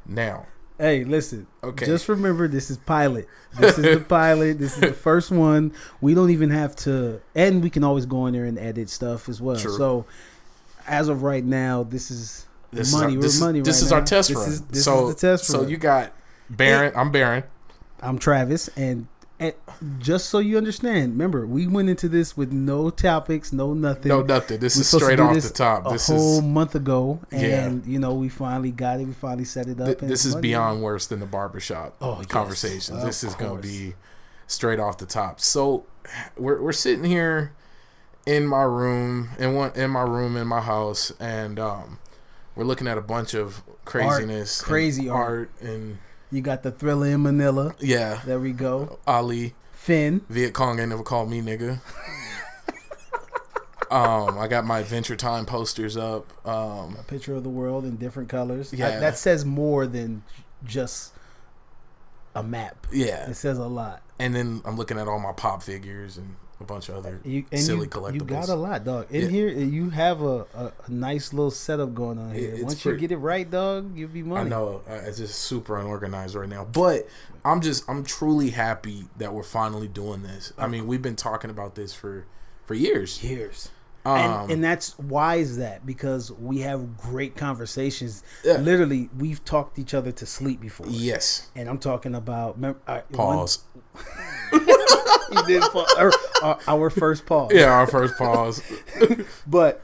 Now, hey, listen. okay. Just remember, this is pilot. This is the pilot. This is the first one. We don't even have to, and we can always go in there and edit stuff as well. True. So, as of right now, this is money. This is our test run. This is the test run. So you got Baron. I'm Baron. I'm Travis, and just so you understand, remember, we went into this with no topics, no nothing. No nothing. This is straight off the top. This whole month ago, and we finally got it. We finally set it up. This is beyond worse than the barbershop conversations. Yes, this is going to be straight off the top. So we're sitting here in my room, in my house, and we're looking at a bunch of craziness, crazy art, and. You got the Thriller in Manila. Yeah. There we go. Ali. Finn. Viet Cong ain't never called me nigga. I got my Adventure Time posters up. A picture of the world in different colors. Yeah. That says more than just a map. Yeah. It says a lot. And then I'm looking at all my pop figures and a bunch of other silly collectibles. You got a lot, dog. In here, you have a nice little setup going on here. Once you get it right, dog, you'll be money. I know. It's just super unorganized right now. But I'm truly happy that we're finally doing this. I mean, we've been talking about this for years. And that's why is that? Because we have great conversations. Yeah. Literally, we've talked each other to sleep before. Yes. And I'm talking about... Pause. You did our first pause. Yeah, our first pause. but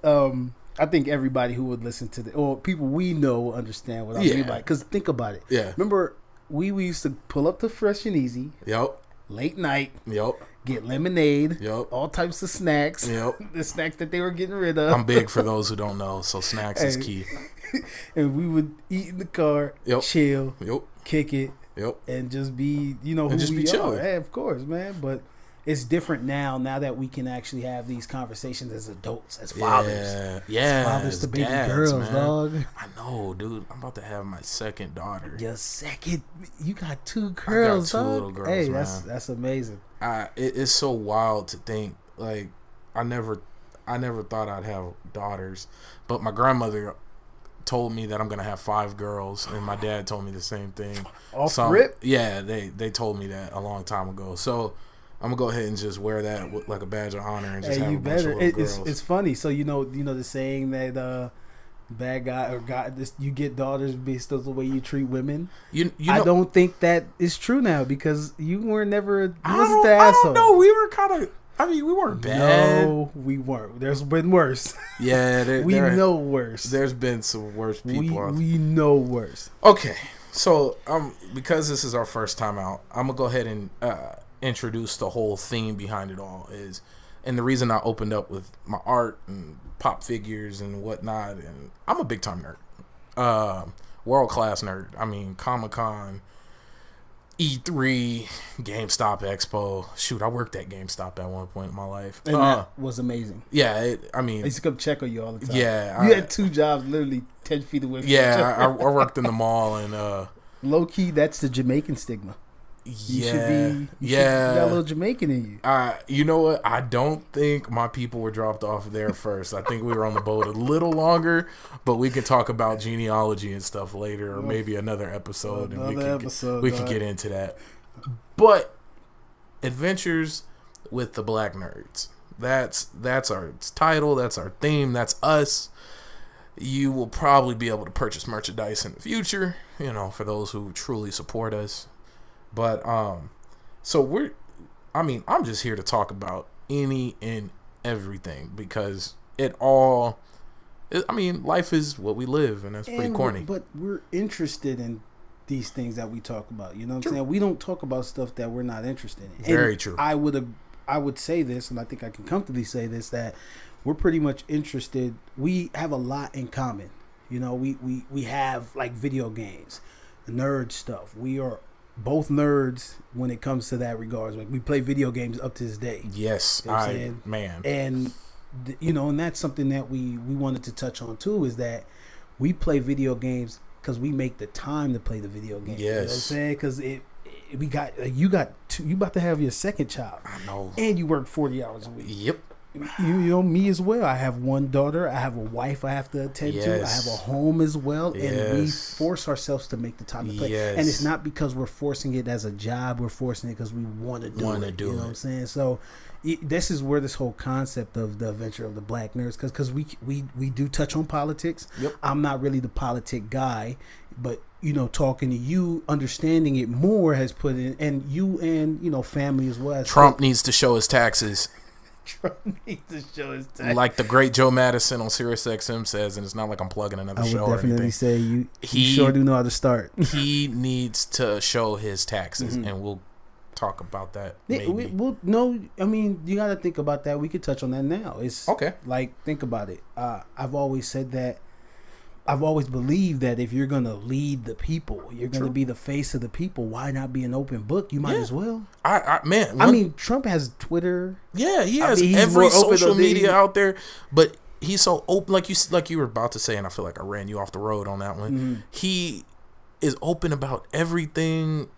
I think everybody who would listen to or people we know will understand what I mean by it. Because think about it. Yeah. Remember, we used to pull up to Fresh and Easy. Yep. Late night. Yep. Get lemonade. Yep. All types of snacks. Yep. The snacks that they were getting rid of. I'm big for those who don't know, so snacks is key. And we would eat in the car, chill, kick it. Yep. And just be, who we are. Hey, of course, man. But it's different now that we can actually have these conversations as adults, as fathers. Yeah. As fathers to baby girls, man. Dog. I know, dude. I'm about to have my second daughter. Your second? You got two girls, I got two dog? little girls, hey, man. That's amazing. It's so wild to think, like, I never thought I'd have daughters. But my grandmother told me that I'm gonna have 5 girls, and my dad told me the same thing. Off rip? Yeah, they told me that a long time ago. So I'm gonna go ahead and just wear that like a badge of honor and just have a bunch of little girls. It's funny. So you know the saying that bad guy or guy, you get daughters based on the way you treat women. I don't think that is true now because you were never the asshole. I don't know. We were kind of. I mean, we weren't bad. No, we weren't. There's been worse. Yeah, we know worse. There's been some worse people. We know worse. Okay, so because this is our first time out, I'm gonna go ahead and introduce the whole theme behind it all. And the reason I opened up with my art and pop figures and whatnot, and I'm a big time nerd, world class nerd. I mean, Comic-Con, E3, GameStop Expo. Shoot, I worked at GameStop at one point in my life. And that was amazing. Yeah, I used to come check on you all the time. Yeah. You had 2 jobs literally 10 feet away from each other. Yeah, I worked in the mall. And low key, that's the Jamaican stigma. You got a little Jamaican in you. You know what? I don't think my people were dropped off there first. I think we were on the boat a little longer, but we can talk about genealogy and stuff later, or maybe another episode. We could get into that. But Adventures with the Black Nerds. That's our title. That's our theme. That's us. You will probably be able to purchase merchandise in the future, for those who truly support us. But so I'm just here to talk about any and everything because life is what we live, and that's pretty corny. But we're interested in these things that we talk about. You know what I'm saying? We don't talk about stuff that we're not interested in. Very true. I would say this, and I think I can comfortably say this, that we're pretty much interested. We have a lot in common. We have like video games, nerd stuff. We are both nerds when it comes to that regards. Like we play video games up to this day. Yes, man. And and that's something that we wanted to touch on too, is that we play video games because we make the time to play the video games. Yes. You know what I'm saying? Because you about to have your second child. I know. And you work 40 hours a week. Yep. You know me as well. I have one daughter. I have a wife I have to attend to. I have a home as well, and we force ourselves to make the time to play. And it's not because we're forcing it as a job. We're forcing it because we want to do it. You know what I'm saying? So this is where this whole concept of the adventure of the Black Nerds, because we do touch on politics. Yep. I'm not really the politic guy, but talking to you, understanding it more has put in, and you and family as well. Trump needs to show his taxes. Trump needs to show his taxes. Like the great Joe Madison on SiriusXM says, and it's not like I'm plugging another show or anything. I would definitely say you sure do know how to start. He needs to show his taxes, and we'll talk about that. Maybe. I mean, you got to think about that. We could touch on that now. It's okay. Like, think about it. I've always said that. I've always believed that if you're going to lead the people, you're going to be the face of the people. Why not be an open book? You might as well. I mean, Trump has Twitter. Yeah, he has every social media out there, but he's so open. Like you were about to say, and I feel like I ran you off the road on that one. Mm-hmm. He is open about everything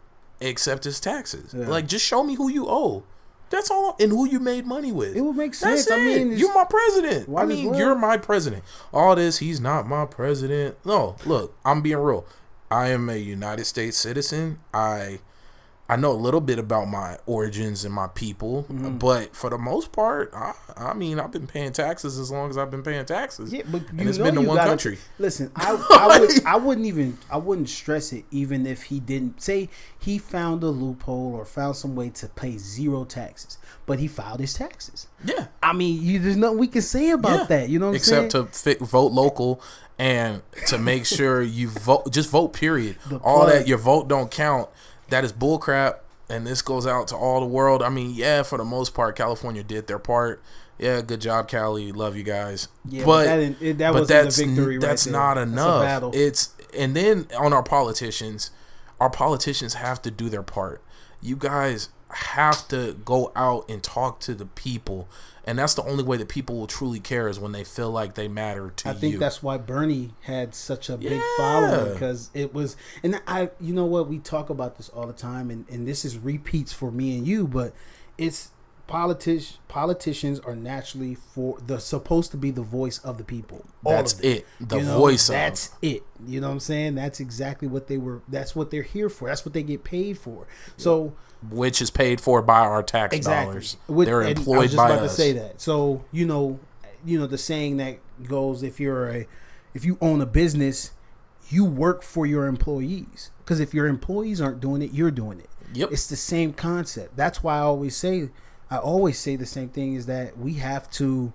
except his taxes. Yeah. Like, just show me who you owe. That's all, and who you made money with. It would make sense. That's it. You're my president. You're my president. All this, he's not my president. No, look, I'm being real. I am a United States citizen. I know a little bit about my origins and my people, but for the most part, I mean, I've been paying taxes as long as I've been paying taxes. Yeah, but and it's been to one country. Listen, I wouldn't stress it even if he didn't say he found a loophole or found some way to pay zero taxes, but he filed his taxes. Yeah, I mean, there's nothing we can say about that. You know what I'm saying? Except to vote local and to make sure you vote. Just vote. Period. All that your vote don't count. That is bullcrap, and this goes out to all the world. I mean, yeah, for the most part, California did their part. Yeah, good job, Cali. Love you guys. Yeah, but that wasn't a victory. That's not enough. And then on our politicians have to do their part. You guys have to go out and talk to the people, and that's the only way that people will truly care is when they feel like they matter to you. I think that's why Bernie had such a big following, because it was, and you know what, we talk about this all the time, and this is repeats for me and you, but it's politicians are naturally supposed to be the voice of the people. That's it. The voice of. That's it. You know what I'm saying? That's exactly what that's what they're here for. That's what they get paid for. So, which is paid for by our tax dollars. They're employed by us. I was just about to say that. So, you know the saying that goes, if you own a business, you work for your employees, because if your employees aren't doing it, you're doing it. Yep. It's the same concept. That's why I always say the same thing, is that we have to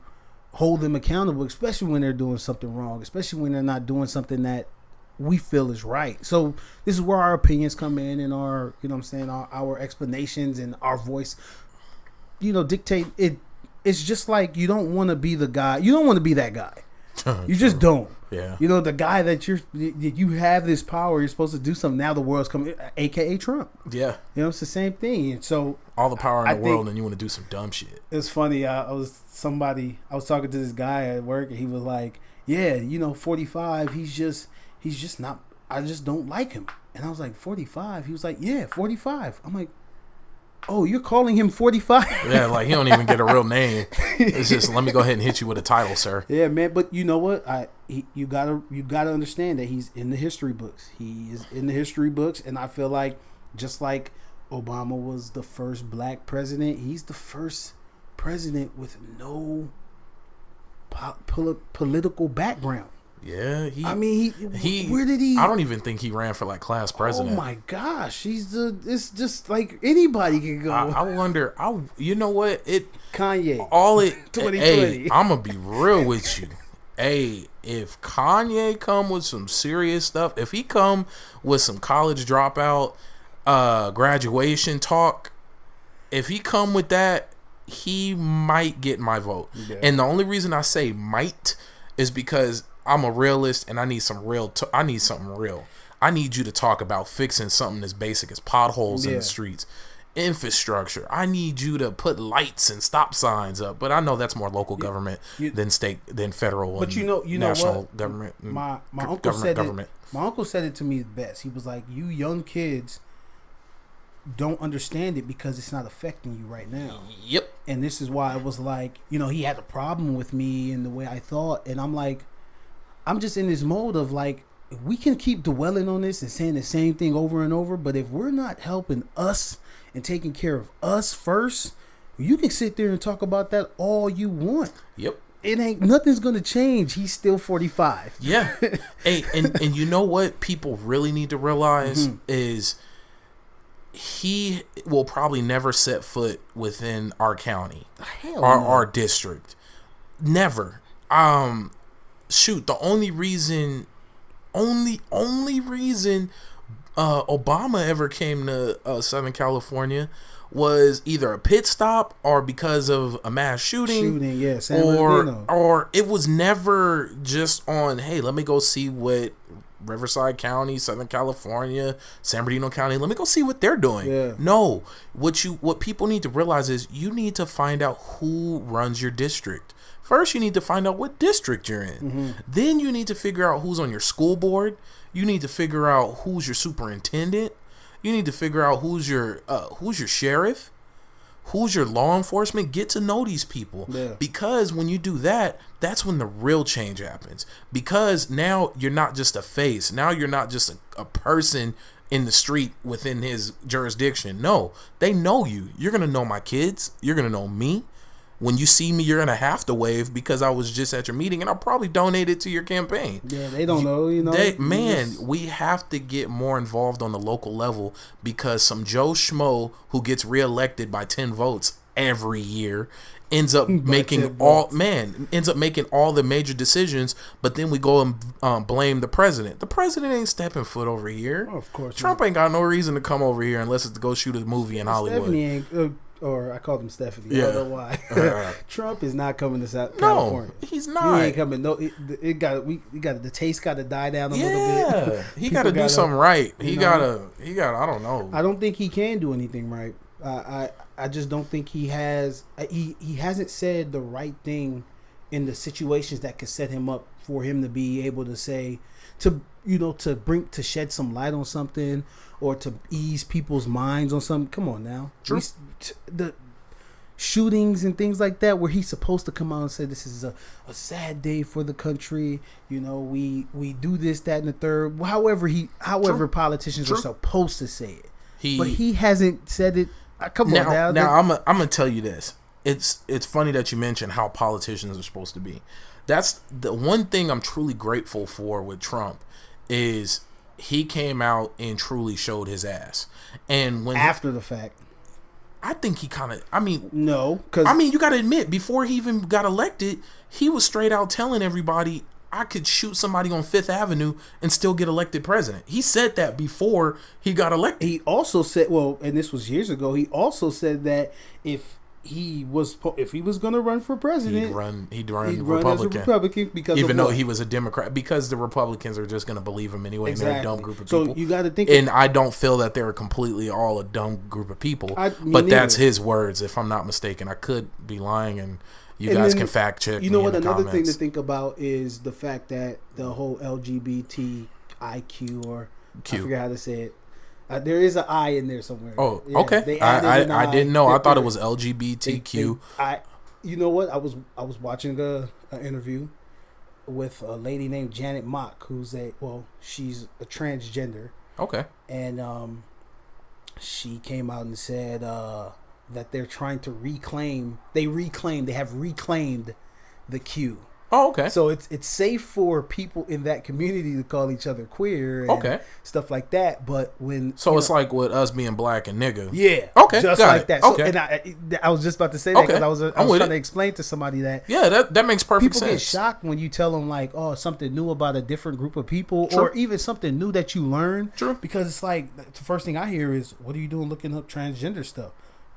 hold them accountable, especially when they're doing something wrong, especially when they're not doing something that we feel is right. So this is where our opinions come in, and our, our explanations and our voice, dictate it. It's just like, you don't want to be the guy. You don't want to be that guy. You just don't. Yeah. The guy that you have this power, you're supposed to do something. Now the world's coming, AKA Trump. Yeah. It's the same thing. And so all the power in the world, and you want to do some dumb shit. It's funny. I was talking to this guy at work, and he was like, yeah, 45, he's just not, I just don't like him. And I was like, 45? He was like, yeah, 45. I'm like, oh, you're calling him 45? Yeah, like he don't even get a real name. It's just, let me go ahead and hit you with a title, sir. Yeah, man. But you know what? You gotta understand that he's in the history books. He is in the history books, and I feel like, just like Obama was the first black president, he's the first president with no political background. Yeah, where did he? I don't even think he ran for like class president. Oh my gosh, it's just like anybody can go. I wonder. You know what? Kanye. 2020. Hey, I'm gonna be real with you. Hey, if Kanye come with some serious stuff, if he come with some college dropout, graduation talk, if he come with that, he might get my vote. Yeah. And the only reason I say might is because I'm a realist, and I need some real. I need something real. I need you to talk about fixing something as basic as potholes in the streets, infrastructure. I need you to put lights and stop signs up. But I know that's more local government than state, than federal. But national what? Government. My uncle said it. My uncle said it to me best. He was like, "You young kids, don't understand it because it's not affecting you right now. Yep. And this is why I was like, he had a problem with me and the way I thought. And I'm like, I'm just in this mode of like, we can keep dwelling on this and saying the same thing over and over. But if we're not helping us and taking care of us first, you can sit there and talk about that all you want. Yep. Nothing's going to change. He's still 45. Yeah. Hey, and you know what people really need to realize is he will probably never set foot within our county or our district. Never. Shoot, the only reason Obama ever came to Southern California was either a pit stop or because of a mass shooting, or it was never just on, hey, let me go see what Riverside County, Southern California, San Bernardino County, let me go see what they're doing. Yeah. No, what people need to realize is you need to find out who runs your district. First, you need to find out what district you're in. Then you need to figure out who's on your school board. You need to figure out who's your superintendent. You need to figure out who's your sheriff, who's your law enforcement. Get to know these people, because when you do that, that's when the real change happens. Because now you're not just a face. Now you're not just a person in the street within his jurisdiction. No, they know you. You're gonna know my kids. You're gonna know me. When you see me, you're going to have to wave because I was just at your meeting and I'll probably donate it to your campaign. Yeah, they don't know, We have to get more involved on the local level, because some Joe Schmo who gets reelected by 10 votes every year ends up making all the major decisions, but then we go and blame the president. The president ain't stepping foot over here. Oh, of course. Trump ain't got no reason to come over here unless it's to go shoot a movie in Hollywood. Stephanie ain't... or I called him Stephanie. I don't know why. Trump is not coming to California. No, he's not. He ain't coming. No, the taste got to die down a little bit. He got to do something right. He got. I don't know. I don't think he can do anything right. I just don't think he has. He hasn't said the right thing in the situations that could set him up for him to be able to say, to shed some light on something, or to ease people's minds on something. Come on now. True. The shootings and things like that, where he's supposed to come out and say this is a sad day for the country. We do this, that, and the third. However True. Politicians True. are supposed to say it. But he hasn't said it. Come on now. Now I'm gonna tell you this. It's funny that you mentioned how politicians are supposed to be. That's the one thing I'm truly grateful for with Trump, is he came out and truly showed his ass. And when after the fact, I think he kind of. No, because you got to admit, before he even got elected, he was straight out telling everybody, I could shoot somebody on Fifth Avenue and still get elected president. He said that before he got elected. He also said, and this was years ago, he also said that if he was going to run for president, he'd run as a Republican, because even though he was a Democrat, because the Republicans are just going to believe him anyway. Exactly. And they're a dumb group of people. So you got to think, and I don't feel that they're completely all a dumb group of people. But that's his words, if I'm not mistaken. I could be lying, and you guys can fact check. You know what? Another thing to think about is the fact that the whole LGBTIQ, or I forget how to say it. There is an I in there somewhere. Oh, yeah, okay. I didn't know. I thought it was LGBTQ. You know what? I was watching an interview with a lady named Janet Mock, who's she's a transgender. Okay. And she came out and said that they're trying to they have reclaimed the Q. Oh, okay. So it's safe for people in that community to call each other queer and stuff like that. But when it's like with us being black and nigga. Yeah. Okay. Just like that. Okay. So, and I was just about to say that because I was trying to explain to somebody that. Yeah, that makes perfect sense. People get shocked when you tell them like, something new about a different group of people, or even something new that you learn. True. Because it's like the first thing I hear is, "What are you doing looking up transgender stuff?"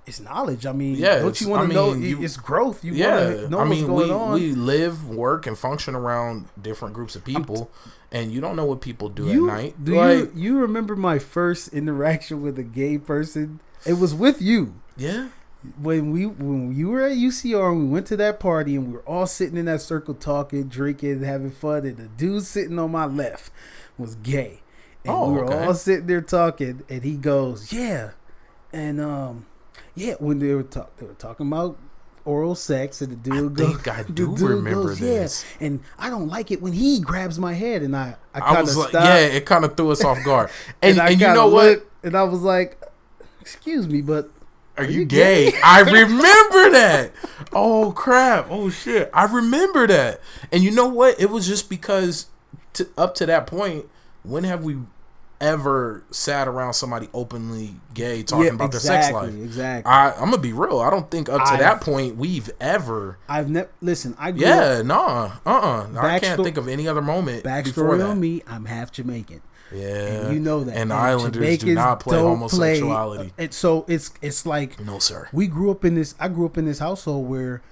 It's knowledge. Don't you want to know? It's growth. You want to know what's going on. We live, work, and function around different groups of people, and you don't know what people do at night. Do you remember my first interaction with a gay person? It was with you. Yeah. When you were at UCR and we went to that party and we were all sitting in that circle talking, drinking, having fun, and the dude sitting on my left was gay. And we were all sitting there talking, and he goes, "Yeah, And yeah, when they were talking about oral sex, and the dude goes, I do remember this. Yeah, and I don't like it when he grabs my head, and I kind of stopped. Yeah, it kind of threw us off guard. And you know what? And I was like, "Excuse me, but are you gay?" I remember that. Oh crap! Oh shit! I remember that. And you know what? It was just because up to that point, when have we ever sat around somebody openly gay talking about their sex life? Exactly. I'm gonna be real. I don't think up to that point we've ever. I've never. Listen, I grew up, I can't think of any other moment. Before that. On me, I'm half Jamaican. Yeah, and you know that. And Islanders Jamaicans do not play homosexuality. So it's like, no sir. I grew up in this household where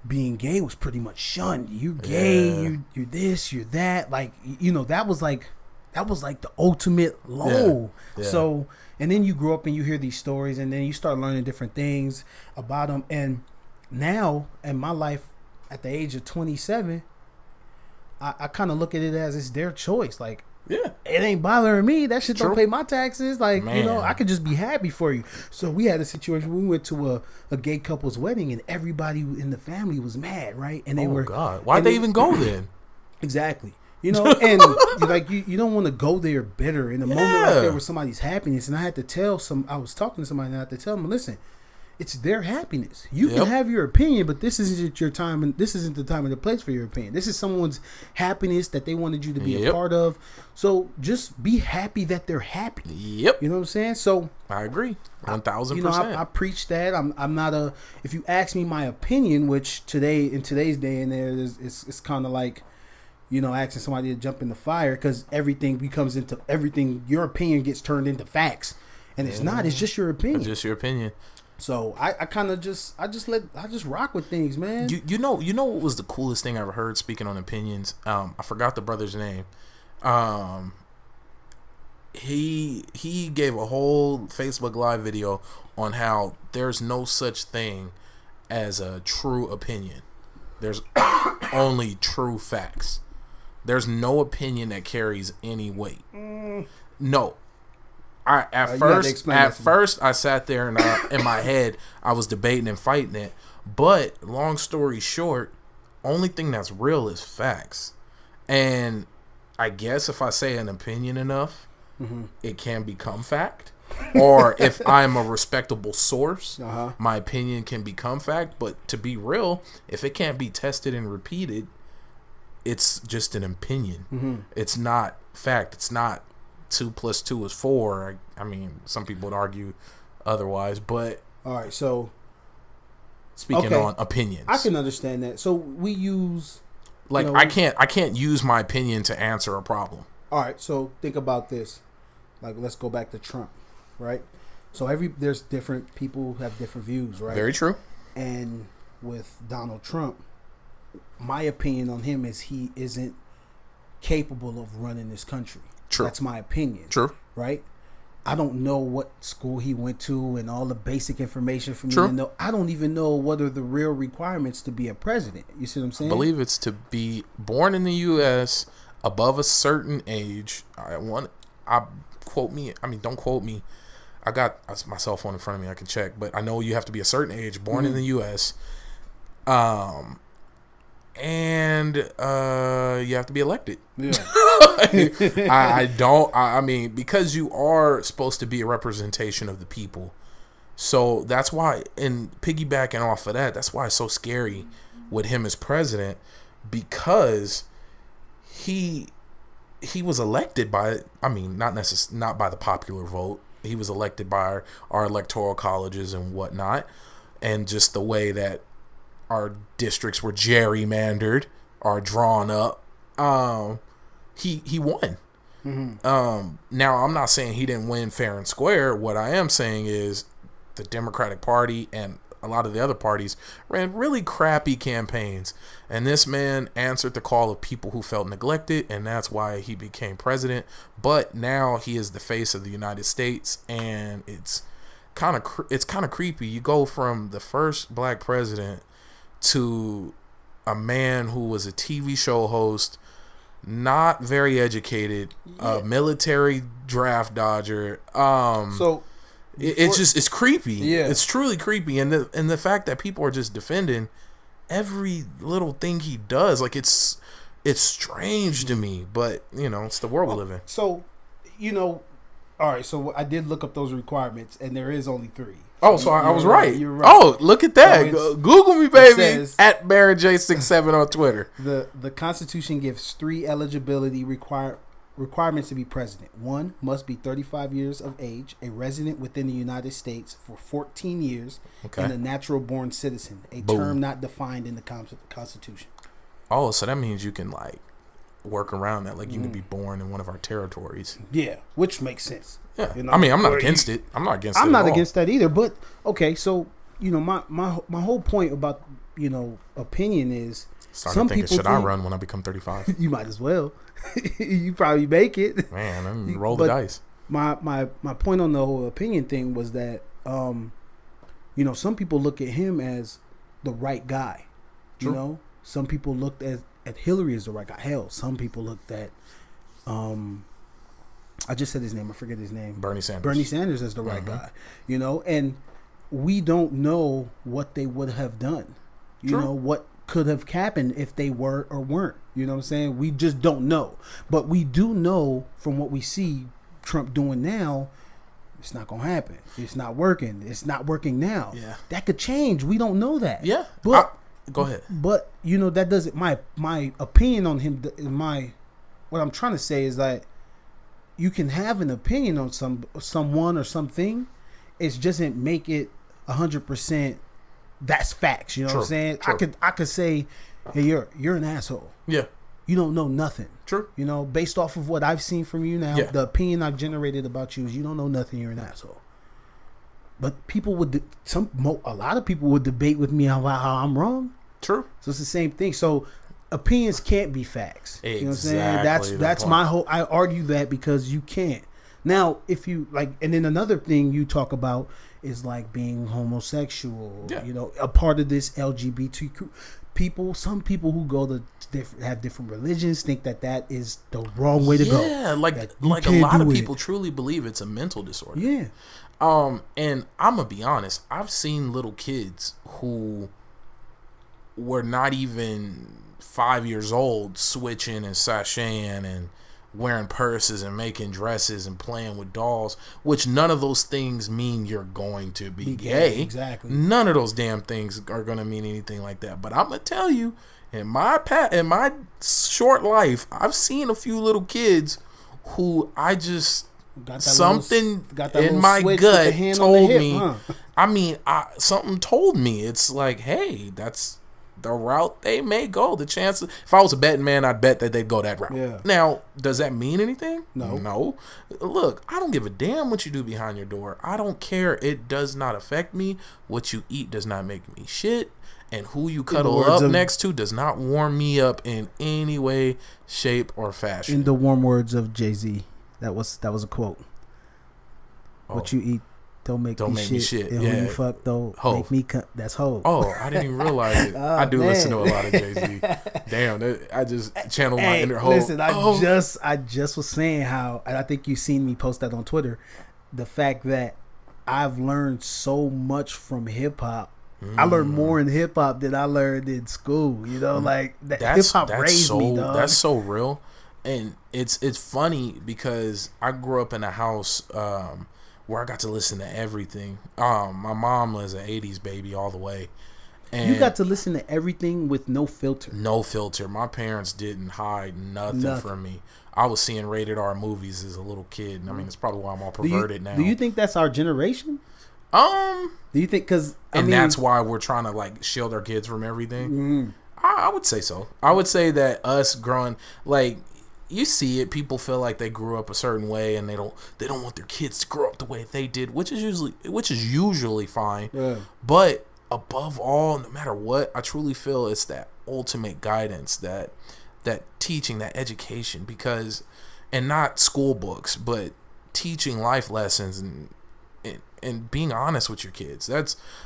being gay was pretty much shunned. You gay, you're this, you're that. Like, you know, that was like the ultimate low. Yeah. So, and then you grow up and you hear these stories, and then you start learning different things about them. And now in my life, at the age of 27, I kind of look at it as it's their choice. Like, it ain't bothering me. That shit don't pay my taxes. Like, man. You know, I could just be happy for you. So we had a situation. We went to a gay couple's wedding, and everybody in the family was mad, right? And they were, God, why'd they even go then? Exactly. You know, and like you don't want to go there bitter in a moment like that with somebody's happiness. And I had to I was talking to somebody, and I had to tell them, listen, it's their happiness. You can have your opinion, but this isn't your time, and this isn't the time and the place for your opinion. This is someone's happiness that they wanted you to be a part of. So just be happy that they're happy. Yep. You know what I'm saying? So I agree, 1,000%. You know, I preach that. I'm not if you ask me my opinion, which in today's day and age, it's kind of like, you know, asking somebody to jump in the fire, because everything. Your opinion gets turned into facts, and it's not. It's just your opinion. It's just your opinion. So I kind of just rock with things, man. You know what was the coolest thing I ever heard, speaking on opinions? I forgot the brother's name. He gave a whole Facebook Live video on how there's no such thing as a true opinion. There's only true facts. There's no opinion that carries any weight. No. At first I sat there and in my head I was debating and fighting it. But long story short, only thing that's real is facts. And I guess if I say an opinion enough, it can become fact. Or if I'm a respectable source, my opinion can become fact. But to be real, if it can't be tested and repeated, it's just an opinion. It's not fact. It's not 2 + 2 is 4. I mean, some people would argue otherwise, but all right. So speaking on opinions, I can understand that. So we use I can't use my opinion to answer a problem. All right. So think about this. Like, let's go back to Trump, right? So there's different people who have different views, right? Very true. And with Donald Trump, my opinion on him is he isn't capable of running this country. True. That's my opinion. True. Right? I don't know what school he went to and all the basic information for me to know. I don't even know what are the real requirements to be a president. You see what I'm saying? I believe it's to be born in the U.S. above a certain age. Don't quote me. I got my cell phone in front of me. I can check. But I know you have to be a certain age, born in the U.S., and you have to be elected. Yeah. I mean, because you are supposed to be a representation of the people. So that's why, and piggybacking off of that, that's why it's so scary with him as president, because he was elected by, I mean, not by the popular vote. He was elected by our electoral colleges and whatnot, and just the way that our districts were gerrymandered or drawn up, he won. Now, I'm not saying he didn't win fair and square. What I am saying is the Democratic Party and a lot of the other parties ran really crappy campaigns, and this man answered the call of people who felt neglected, and that's why he became president. But now he is the face of the United States, and it's kind of creepy. You go from the first black president to a man who was a TV show host, not very educated, a military draft dodger. It's creepy. Yeah, it's truly creepy, and the fact that people are just defending every little thing he does, like it's strange to me, but it's the world we live in. So, all right. So I did look up those requirements, and there is only 3. Oh, so I was right. You're right. Oh, look at that. Google me, baby. Says, at BaronJ67 on Twitter. The Constitution gives 3 eligibility requirements to be president. 1, must be 35 years of age, a resident within the United States for 14 years, and a natural-born citizen, a term not defined in the Constitution. Oh, so that means you can, work around that. Like, you can be born in one of our territories. Yeah, which makes sense. Yeah. I mean, I'm not against it. I'm not against it. I'm not against that either. But, okay, so, my whole point about, opinion is some people should I run when I become 35? You might as well. You probably make it. Man, I'm roll the dice. My point on the whole opinion thing was that, some people look at him as the right guy. True. Some people looked at Hillary as the right guy. Hell, some people looked at, I just said his name. I forget his name. Bernie Sanders. Bernie Sanders as the right guy. And we don't know what they would have done. What could have happened if they were or weren't. You know what I'm saying? We just don't know. But we do know from what we see Trump doing now, it's not going to happen. It's not working. It's not working now. Yeah. That could change. We don't know that. Yeah. But go ahead. But, that doesn't, my opinion on him, what I'm trying to say is that you can have an opinion on someone or something. It doesn't make it 100%. That's facts. You know what I'm saying? True. I could say, hey, you're an asshole. Yeah. You don't know nothing. True. Based off of what I've seen from you now, the opinion I've generated about you is you don't know nothing. You're an asshole. But people a lot of people would debate with me about how I'm wrong. True. So it's the same thing. So opinions can't be facts. Exactly. You know what I'm saying? That's my whole. I argue that because you can't. Now, if you and then another thing you talk about is being homosexual. Yeah. A part of this LGBTQ people. Some people who go to have different religions think that is the wrong way to go. Yeah, like a lot of people truly believe it's a mental disorder. Yeah. And I'm gonna be honest. I've seen little kids who were not even 5 years old switching and sashaying and wearing purses and making dresses and playing with dolls, which none of those things mean you're going to be gay. Exactly. None of those damn things are going to mean anything like that. But I'm going to tell you, in my short life, I've seen a few little kids who I just something in my gut told me. Huh? I mean, something told me it's like, hey, that's the route they may go. The chances, if I was a betting man, I'd bet that they'd go that route. Yeah. Now, does that mean anything? No. Look, I don't give a damn what you do behind your door. I don't care. It does not affect me. What you eat does not make me shit. And who you cuddle up next to does not warm me up in any way, shape, or fashion. In the warm words of Jay-Z, that was a quote. Oh. What you eat don't make me shit. And when you fuck, don't make me that's Hov. Oh, I didn't even realize it. I do listen to a lot of Jay-Z. Damn, I just channeled my inner Hov. Listen, I just was saying how, and I think you've seen me post that on Twitter, the fact that I've learned so much from hip hop. I learned more in hip hop than I learned in school. Hip hop raised me, dog. That's so real, and it's funny because I grew up in a house where I got to listen to everything. My mom was an 80s baby all the way. And you got to listen to everything with no filter. No filter. My parents didn't hide nothing from me. I was seeing rated R movies as a little kid. I mean, it's probably why I'm all perverted now. Do you think that's our generation? Do you think that's why we're trying to shield our kids from everything? Mm-hmm. I would say so. I would say that us growing you see it. People feel like they grew up a certain way, and they don't want their kids to grow up the way they did, which is usually fine. Yeah. But above all, no matter what, I truly feel it's that ultimate guidance, that teaching, that education, and not school books, but teaching life lessons and being honest with your kids.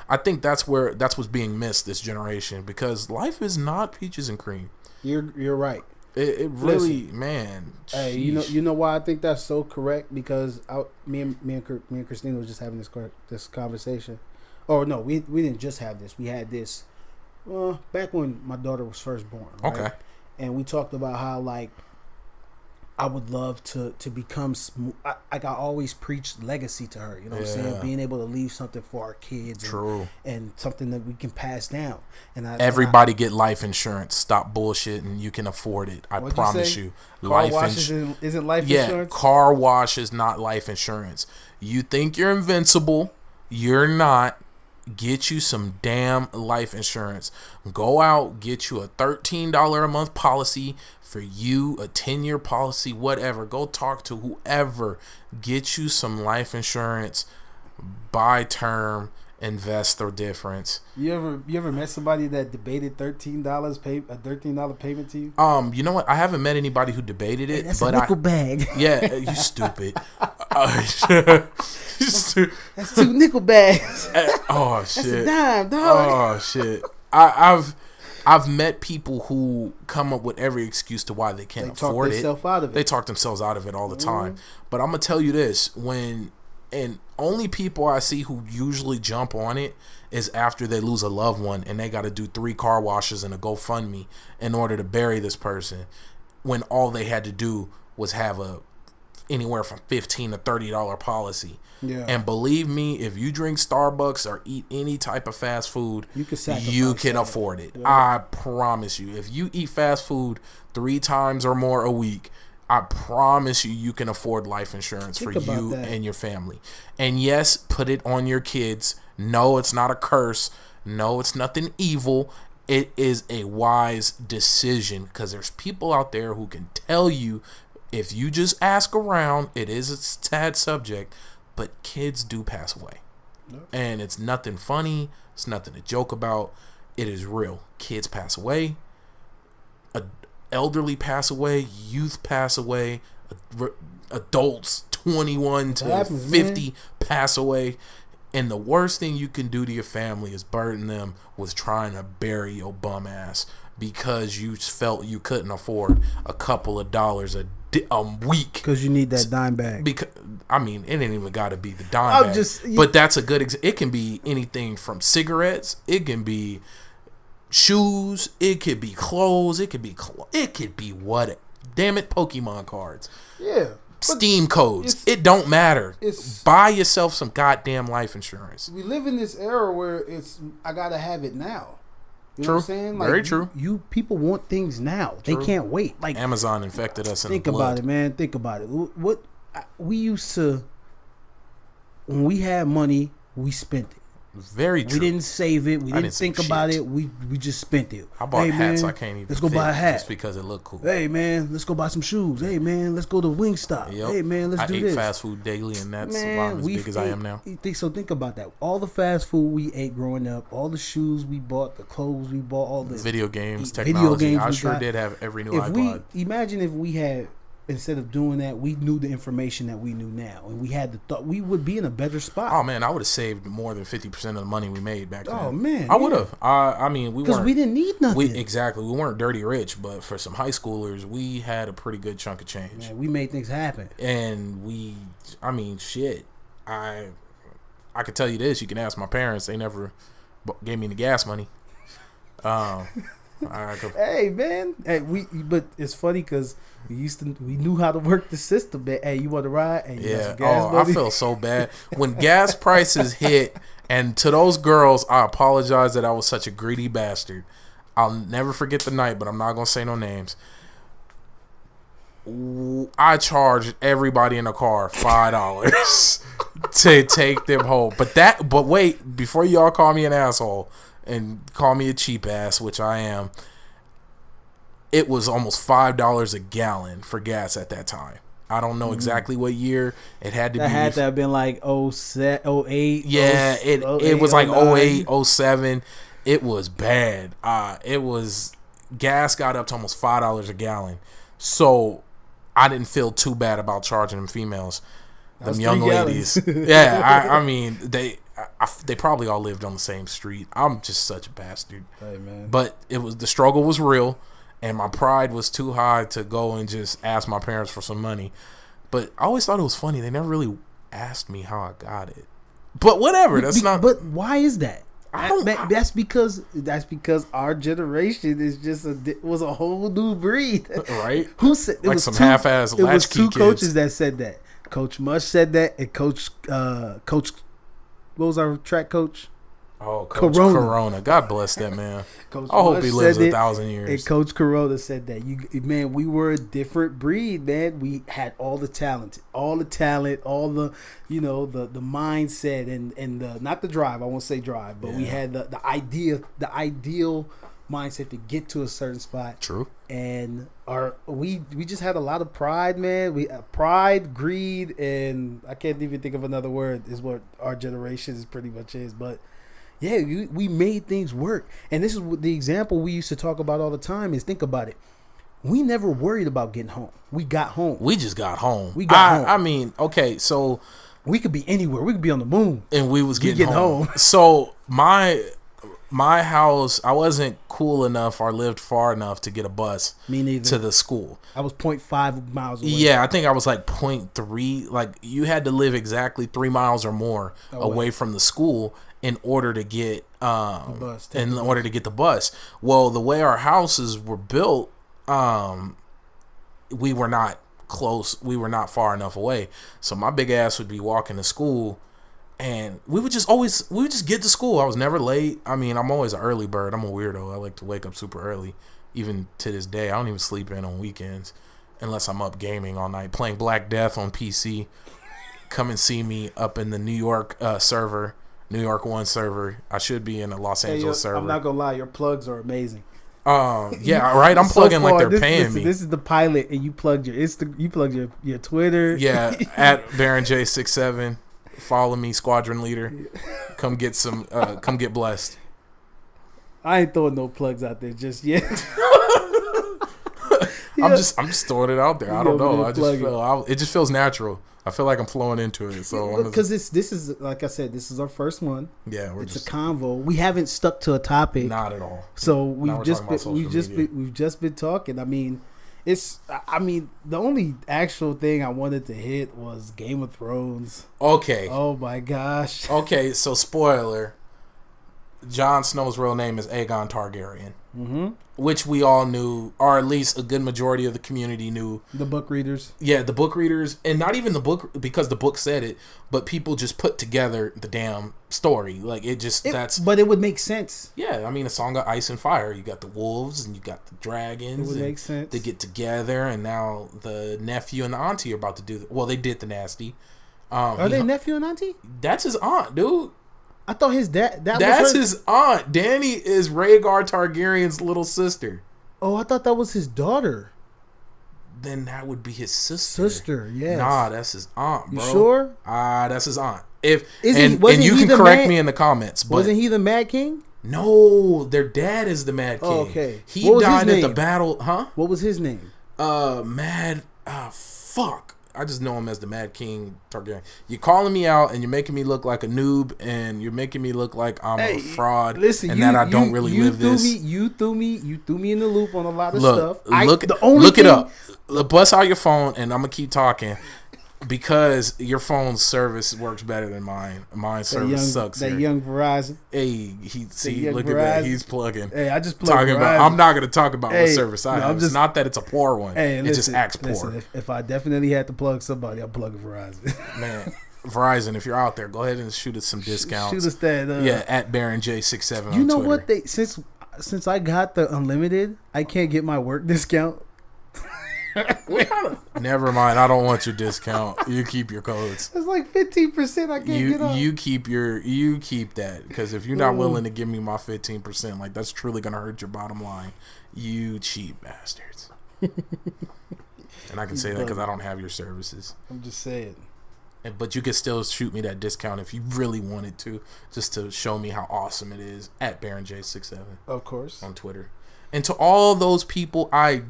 I think that's what's being missed this generation, because life is not peaches and cream. You're right. It really, man. Hey, you know why I think that's so correct? Because me and Christina was just having this conversation. Oh no, we didn't just have this. We had this back when my daughter was first born. Right? Okay. And we talked about how like I would love to become. I always preached legacy to her. You know what I'm saying? Being able to leave something for our kids. True. And something that we can pass down. And everybody get life insurance. Stop bullshitting. You can afford it. I promise you. Car wash isn't life insurance? Yeah, car wash is not life insurance. You think you're invincible. You're not. Get you some damn life insurance. Go out, get you a $13 a month policy for you, a 10-year policy, whatever. Go talk to whoever. Get you some life insurance. Buy term, invest the difference. You ever met somebody that debated $13 payment to you? You know what? I haven't met anybody who debated it. Hey, that's a nickel bag. Yeah, you stupid. That's 2 nickel bags. Oh shit! That's a dime, dog. Oh shit! I've met people who come up with every excuse to why they can't afford it. They talk themselves out of it all the time. But I'm gonna tell you this: and only people I see who usually jump on it is after they lose a loved one and they got to do 3 car washes and a GoFundMe in order to bury this person, when all they had to do was have anywhere from $15 to $30 policy. Yeah. And believe me, if you drink Starbucks or eat any type of fast food, you can afford it. Yeah. I promise you. If you eat fast food 3 times or more a week, I promise you can afford life insurance for you and your family. And yes, put it on your kids. No, it's not a curse. No, it's nothing evil. It is a wise decision, because there's people out there who can tell you, if you just ask around, it is a sad subject, but kids do pass away. Yep. And it's nothing funny. It's nothing to joke about. It is real. Kids pass away. Elderly pass away. Youth pass away. Adults 21 to 50 pass away. And the worst thing you can do to your family is burden them with trying to bury your bum ass because you felt you couldn't afford a couple of dollars a week. Because you need that dime bag. Because I mean, it ain't even got to be the dime bag. But that's a good it can be anything from cigarettes. It can be shoes. It could be clothes. It could be what? Damn it, Pokemon cards. Yeah. Steam codes. It don't matter. Buy yourself some goddamn life insurance. We live in this era where I gotta have it now. You know what I'm saying? Very true. You people want things now. True. They can't wait. Like Amazon infected us in the blood. Think about it, man. Think about it. What we used to, when we had money, we spent it. Very true. We didn't save it. We didn't think about it. We just spent it. I bought hats. I can't even. Let's go buy a hat just because it looked cool. Hey man, let's go buy some shoes. Hey man, let's go to Wingstop. Yep. Hey man, let's do this. I ate fast food daily, and that's why I'm as big as I am now. Think about that. All the fast food we ate growing up, all the shoes we bought, the clothes we bought, all the video games, technology. I sure did have every new iPod. Imagine if we had. Instead of doing that, we knew the information that we knew now, and we had the thought we would be in a better spot. Oh man, I would have saved more than 50% of the money we made back then. Oh man, I would have. I mean, because we didn't need nothing. We weren't dirty rich, but for some high schoolers, we had a pretty good chunk of change. Man, we made things happen, and shit. I could tell you this. You can ask my parents; they never gave me the gas money. Hey man, but it's funny because we knew how to work the system. That hey, you want to ride? Hey, you got some gas money? I feel so bad when gas prices hit. And to those girls, I apologize that I was such a greedy bastard. I'll never forget the night, but I'm not gonna say no names. I charged everybody in the car $5 to take them home. But wait, before y'all call me an asshole and call me a cheap ass, which I am, it was almost $5 a gallon for gas at that time. I don't know exactly what year. It had to be. That had to have been like 08. Yeah, it was like 08, 07. It was bad. Gas got up to almost $5 a gallon. So I didn't feel too bad about charging them females, them young ladies. Yeah, I mean they probably all lived on the same street. I'm just such a bastard. Hey man. But the struggle was real. and my pride was too high to go and just ask my parents for some money. But I always thought it was funny. They never really asked me how I got it. But whatever. That's not. But why is that? That's because our generation is was a whole new breed, right? Who said it? Like was some two, half-ass latchkey kids. It was two coaches that said that. Coach Mush said that, and Coach. What was our track coach? Oh, Coach Corona. God bless that man. Coach I hope he lives 1,000 years. And Coach Corona said that we were a different breed, man. We had all the talent, all the mindset and the not the drive. I won't say drive, but we had the ideal mindset to get to a certain spot. True. And we just had a lot of pride, man. We pride, greed, and I can't even think of another word. Is what our generation is pretty much is, but. Yeah, we made things work. And this is the example we used to talk about all the time is think about it. We never worried about getting home. We got home. We just got home. We got home. I mean, okay, so. We could be anywhere. We could be on the moon. And we was getting home. So my house, I wasn't cool enough or lived far enough to get a bus. Me neither. To the school. I was 0.5 miles away. Yeah, I think I was like 0.3. Like you had to live exactly 3 miles or more away from the school in order to get the bus. Well, the way our houses were built, we were not close. We were not far enough away. So my big ass would be walking to school, and we would just get to school. I was never late. I mean, I'm always an early bird. I'm a weirdo. I like to wake up super early. Even to this day, I don't even sleep in on weekends unless I'm up gaming all night, playing Black Death on PC. Come and see me up in the New York server. New York 1 server. I should be in a Los Angeles server. I'm not gonna lie, your plugs are amazing. Yeah, right. I'm plugging like they're paying me. This is the pilot, and you plugged your your Twitter. Yeah, at Baron J67. Follow me, Squadron Leader. Come get some. Come get blessed. I ain't throwing no plugs out there just yet. I'm just throwing it out there. I don't know. It just feels natural. I feel like I'm flowing into it. So because this is like I said, this is our first one. Yeah, it's a convo. We haven't stuck to a topic. Not at all. So we've just been talking. I mean, the only actual thing I wanted to hit was Game of Thrones. Okay. Oh my gosh. Okay, so spoiler. Jon Snow's real name is Aegon Targaryen. Mm-hmm. Which we all knew, or at least a good majority of the community knew. The book readers. Yeah, the book readers. And not even the book, because the book said it, but people just put together the damn story. Like, But it would make sense. Yeah, I mean, A Song of Ice and Fire. You got the wolves, and you got the dragons. It would make sense. They get together, and now the nephew and the auntie are about to do... Well, they did the nasty. Are they nephew and auntie? That's his aunt, dude. I thought his dad... That's his aunt. Dany is Rhaegar Targaryen's little sister. Oh, I thought that was his daughter. Then that would be his sister. Sister, yes. Nah, that's his aunt, bro. You sure? That's his aunt. You can correct me in the comments. But wasn't he the Mad King? No, their dad is the Mad King. Oh, okay. He died at the battle, huh? What was his name? Fuck. I just know him as the Mad King Targaryen. You're calling me out, and you're making me look like a noob, and you're making me look like I'm a fraud, and that I don't really live this. You threw me in the loop on a lot of stuff. Look it up. Bust out your phone, and I'm gonna keep talking because your phone's service works better than mine. My service sucks. That young Verizon. Hey, look at that. He's plugging. Hey, I just plugged Verizon. I'm not gonna talk about what service I have. It's not that it's a poor one. Hey, it just acts poor. If I definitely had to plug somebody, I'm plugging Verizon. Man, Verizon, if you're out there, go ahead and shoot us some discounts. Shoot us that. Yeah, at Baron J67 on You know Twitter. what? Since I got the unlimited, I can't get my work discount. Never mind. I don't want your discount. You keep your codes. It's like 15%. I can't get up. You keep that, because if you're not willing to give me my 15%, like, that's truly gonna hurt your bottom line. You cheap bastards. And I can say that because I don't have your services. I'm just saying. But you could still shoot me that discount if you really wanted to, just to show me how awesome it is at Baron J67. Of course. On Twitter. And to all those people, I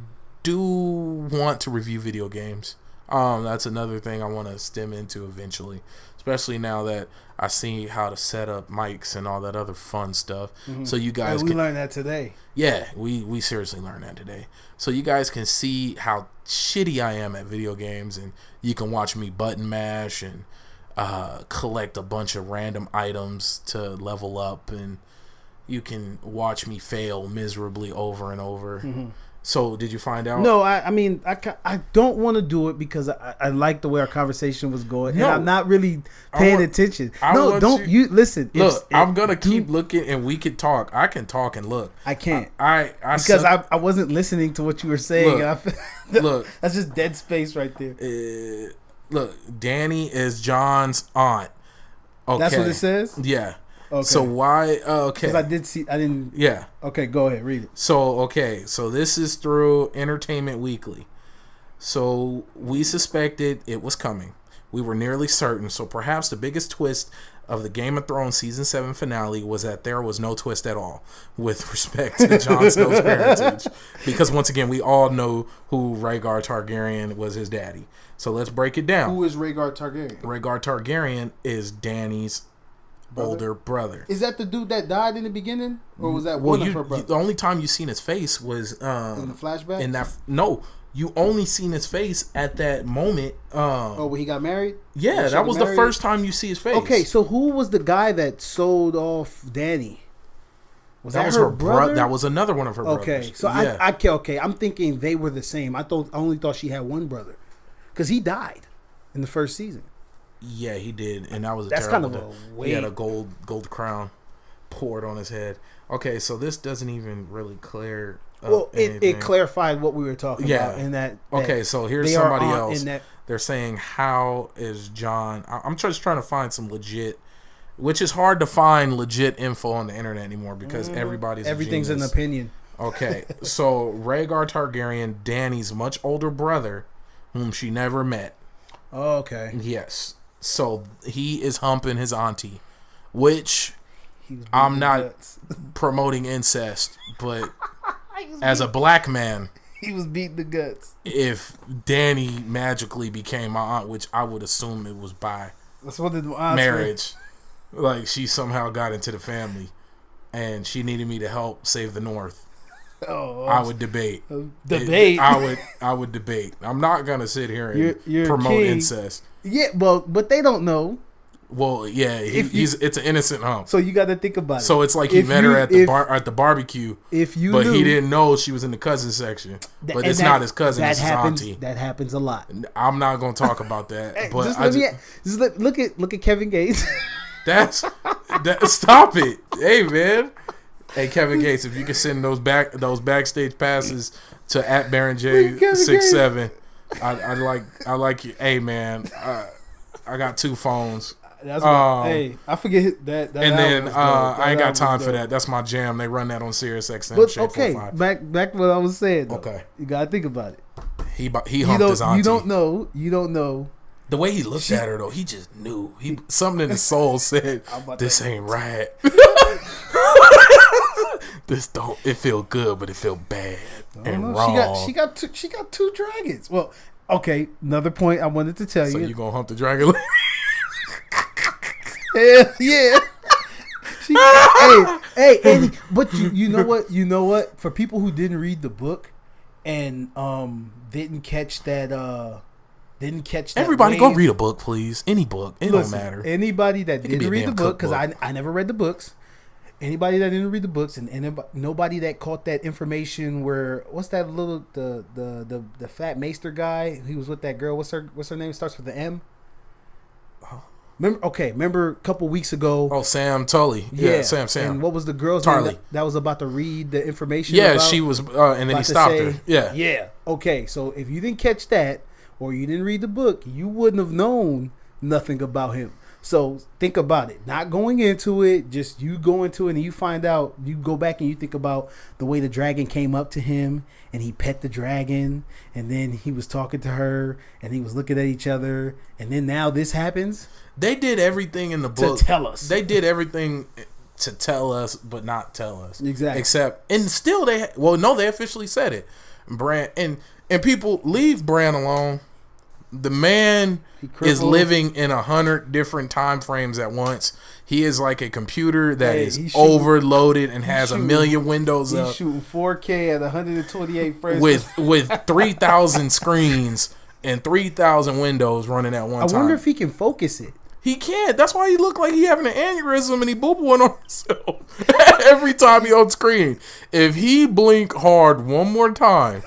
do want to review video games. That's another thing I want to stem into eventually, especially now that I see how to set up mics and all that other fun stuff. Mm-hmm. So you guys, we learned that today. Yeah, we seriously learned that today. So you guys can see how shitty I am at video games, and you can watch me button mash and collect a bunch of random items to level up, and you can watch me fail miserably over and over. Mm-hmm. So, did you find out? No, I mean, I don't want to do it because I like the way our conversation was going, and I'm not really paying attention. Don't you listen? Look, I'm gonna keep looking, and we can talk. I can talk and look. I can't. Because I wasn't listening to what you were saying. Look, that's just dead space right there. Look, Danny is John's aunt. Okay, that's what it says. Yeah. Okay. So why? Okay. Because I didn't. Yeah. Okay, go ahead, read it. So this is through Entertainment Weekly. So we suspected it was coming. We were nearly certain. So perhaps the biggest twist of the Game of Thrones season 7 finale was that there was no twist at all with respect to Jon Snow's parentage, because once again we all know who Rhaegar Targaryen was, his daddy. So let's break it down. Who is Rhaegar Targaryen? Rhaegar Targaryen is Danny's older brother. Is that the dude that died in the beginning, or was that one of her brothers? The only time you seen his face was in the flashback. You only seen his face at that moment. When he got married. Yeah, that was the first time you see his face. Okay, so who was the guy that sold off Danny? That was her brother. That was another one of her brothers. Okay, so yeah. I'm thinking they were the same. I only thought she had one brother, because he died in the first season. Yeah, he did, and that was that's terrible kind of a way. He had a gold crown poured on his head. Okay, so this doesn't even really clear. Well, it clarified what we were talking about. In that okay, so here's somebody else. They're saying, how is John? I'm just trying to find some legit, which is hard to find legit info on the internet anymore because everything's an opinion. Okay, so Rhaegar Targaryen, Danny's much older brother, whom she never met. Oh, okay. Yes. So he is humping his auntie, which I'm not promoting incest, but as a black man, he was beating the guts. If Danny magically became my aunt, which I would assume it was by marriage, like she somehow got into the family and she needed me to help save the North. I would debate. I would debate. I'm not gonna sit here and you're promote incest. Yeah, well, but they don't know. Well, yeah, it's an innocent hump. So you got to think about it. So it's like he met her at the barbecue. But he didn't know she was in the cousin section. But it's not his cousin; it's his auntie. That happens a lot. I'm not gonna talk about that. But look at Kevin Gates. Stop it, hey man. Hey Kevin Gates, if you can send those backstage passes to @BaronJ67, I like you. Hey man, I got 2 phones. That's hey, I forget that. And then I ain't got time for that. That's my jam. They run that on Sirius XM. But okay, back to what I was saying. Though. Okay, you gotta think about it. He humped his auntie. You don't know. The way he looked at her though, he just knew. Something in his soul said, "This ain't right." It feel good, but it feel bad and wrong. She got 2 dragons. Well, okay. Another point I wanted to tell you. So you gonna hump the dragon? Hell yeah. Hey, but you know what? For people who didn't read the book and didn't catch that. Everybody go read a book, please. Any book, don't matter. Anybody that didn't read the book, because I never read the books. Anybody that didn't read the books and nobody that caught that information where what's that little the fat maester guy? He was with that girl. What's her name? Starts with the M. Remember a couple weeks ago? Oh, Sam Tully. Yeah, Sam. And what was the girl's Tarly name that was about to read the information? Yeah, she was, and then he stopped her. Yeah. Yeah. Okay, so if you didn't catch that or you didn't read the book, you wouldn't have known nothing about him. So think about it. Not going into it, just you go into it and you find out, you go back and you think about the way the dragon came up to him and he pet the dragon and then he was talking to her and he was looking at each other and then now this happens. They did everything in the book to tell us. They did everything to tell us but not tell us. Exactly. Except, and still they officially said it. Bran and people leave Bran alone. The man is living in 100 different time frames at once. He is like a computer that is overloaded and has a million windows up. He's shooting 4K at 128 frames with 3,000 screens and 3,000 windows running at one time. I wonder if he can focus it. He can't. That's why he looked like he having an aneurysm and he boo-booing on himself every time he on screen. If he blink hard one more time,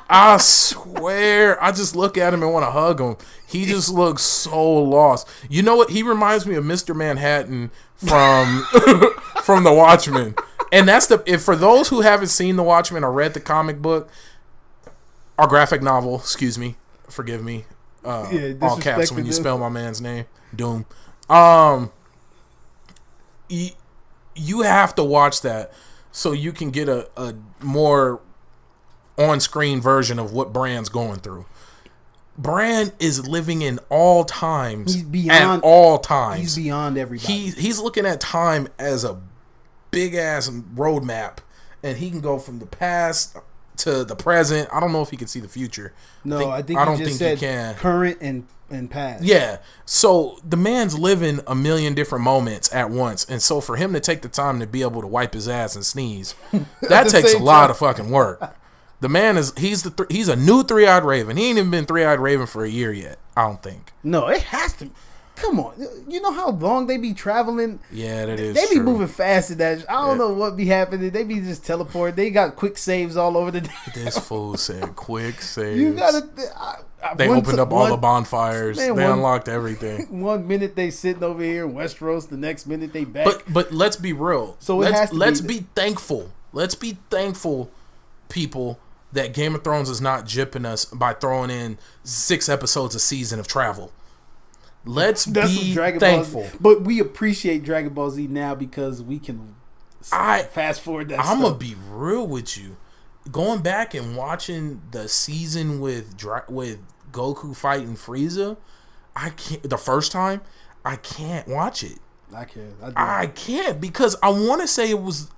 I swear, I just look at him and want to hug him. He just looks so lost. You know what? He reminds me of Mr. Manhattan from from The Watchmen. And that's if for those who haven't seen The Watchmen or read the comic book, or graphic novel, excuse me, forgive me, all caps when you spell my man's name, Doom. You have to watch that so you can get a more on-screen version of what Bran's going through. Bran is living in all times. He's beyond, at all times. He's beyond everybody. He's looking at time as a big-ass roadmap, and he can go from the past to the present. I don't know if he can see the future. No, I think he can. Current and past. Yeah. So the man's living a million different moments at once, and so for him to take the time to be able to wipe his ass and sneeze, that takes a lot of fucking work. The man he's a new 3-eyed Raven. He ain't even been 3-eyed Raven for a year yet, I don't think. No, it has to. Come on. You know how long they be traveling? Yeah, that is They be true. moving fast in that. I don't know what be happening. They be just teleporting. They got quick saves all over the day. This fool said quick saves. You gotta. They opened up all the bonfires. They unlocked everything. 1 minute they sitting over here in Westeros. The next minute they back. But let's be real. So let's be thankful. Let's be thankful, people, that Game of Thrones is not gypping us by throwing in 6 episodes a season of travel. Let's be thankful. But we appreciate Dragon Ball Z now because we can fast forward that I'm going to be real with you. Going back and watching the season with Goku fighting Frieza, I can't. The first time, I can't watch it. I can't because I want to say it was...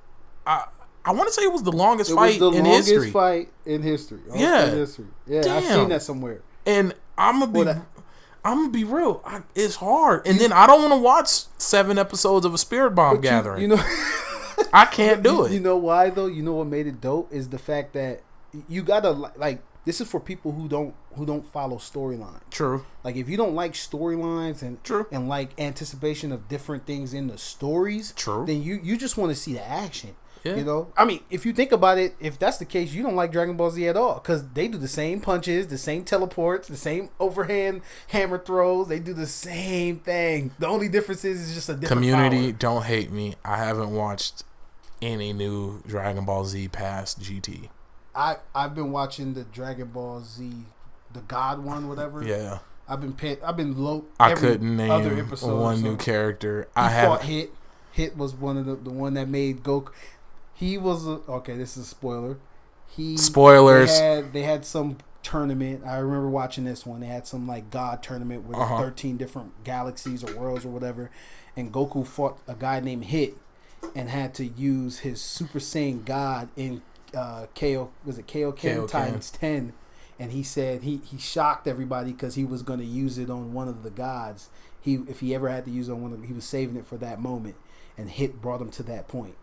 I want to say it was the longest fight in history. Longest fight in history. Yeah. Yeah, damn. I've seen that somewhere. And I'm gonna be real. It's hard. And then I don't want to watch 7 episodes of a Spirit Bomb Gathering. You know, I can't do it. You know why though? You know what made it dope is the fact that you gotta like. This is for people who don't follow storyline. True. Like if you don't like storylines and True. and like anticipation of different things in the stories. True. Then you just want to see the action. Yeah. You know, I mean, if you think about it, if that's the case, you don't like Dragon Ball Z at all because they do the same punches, the same teleports, the same overhand hammer throws. They do the same thing. The only difference is just a different Community, power. don't hate me. I haven't watched any new Dragon Ball Z past GT. I've been watching the Dragon Ball Z, the God one, whatever. Yeah. I've been low. I couldn't name one new character. Fought Hit. Hit was one of the one that made Goku. He was okay. This is a spoiler. Spoilers. They had some tournament. I remember watching this one. They had some like God tournament with 13 different galaxies or worlds or whatever, and Goku fought a guy named Hit, and had to use his Super Saiyan God in Kaioken times 10, and he said he shocked everybody because he was going to use it on one of the gods. If he ever had to use it on one, he was saving it for that moment, and Hit brought him to that point.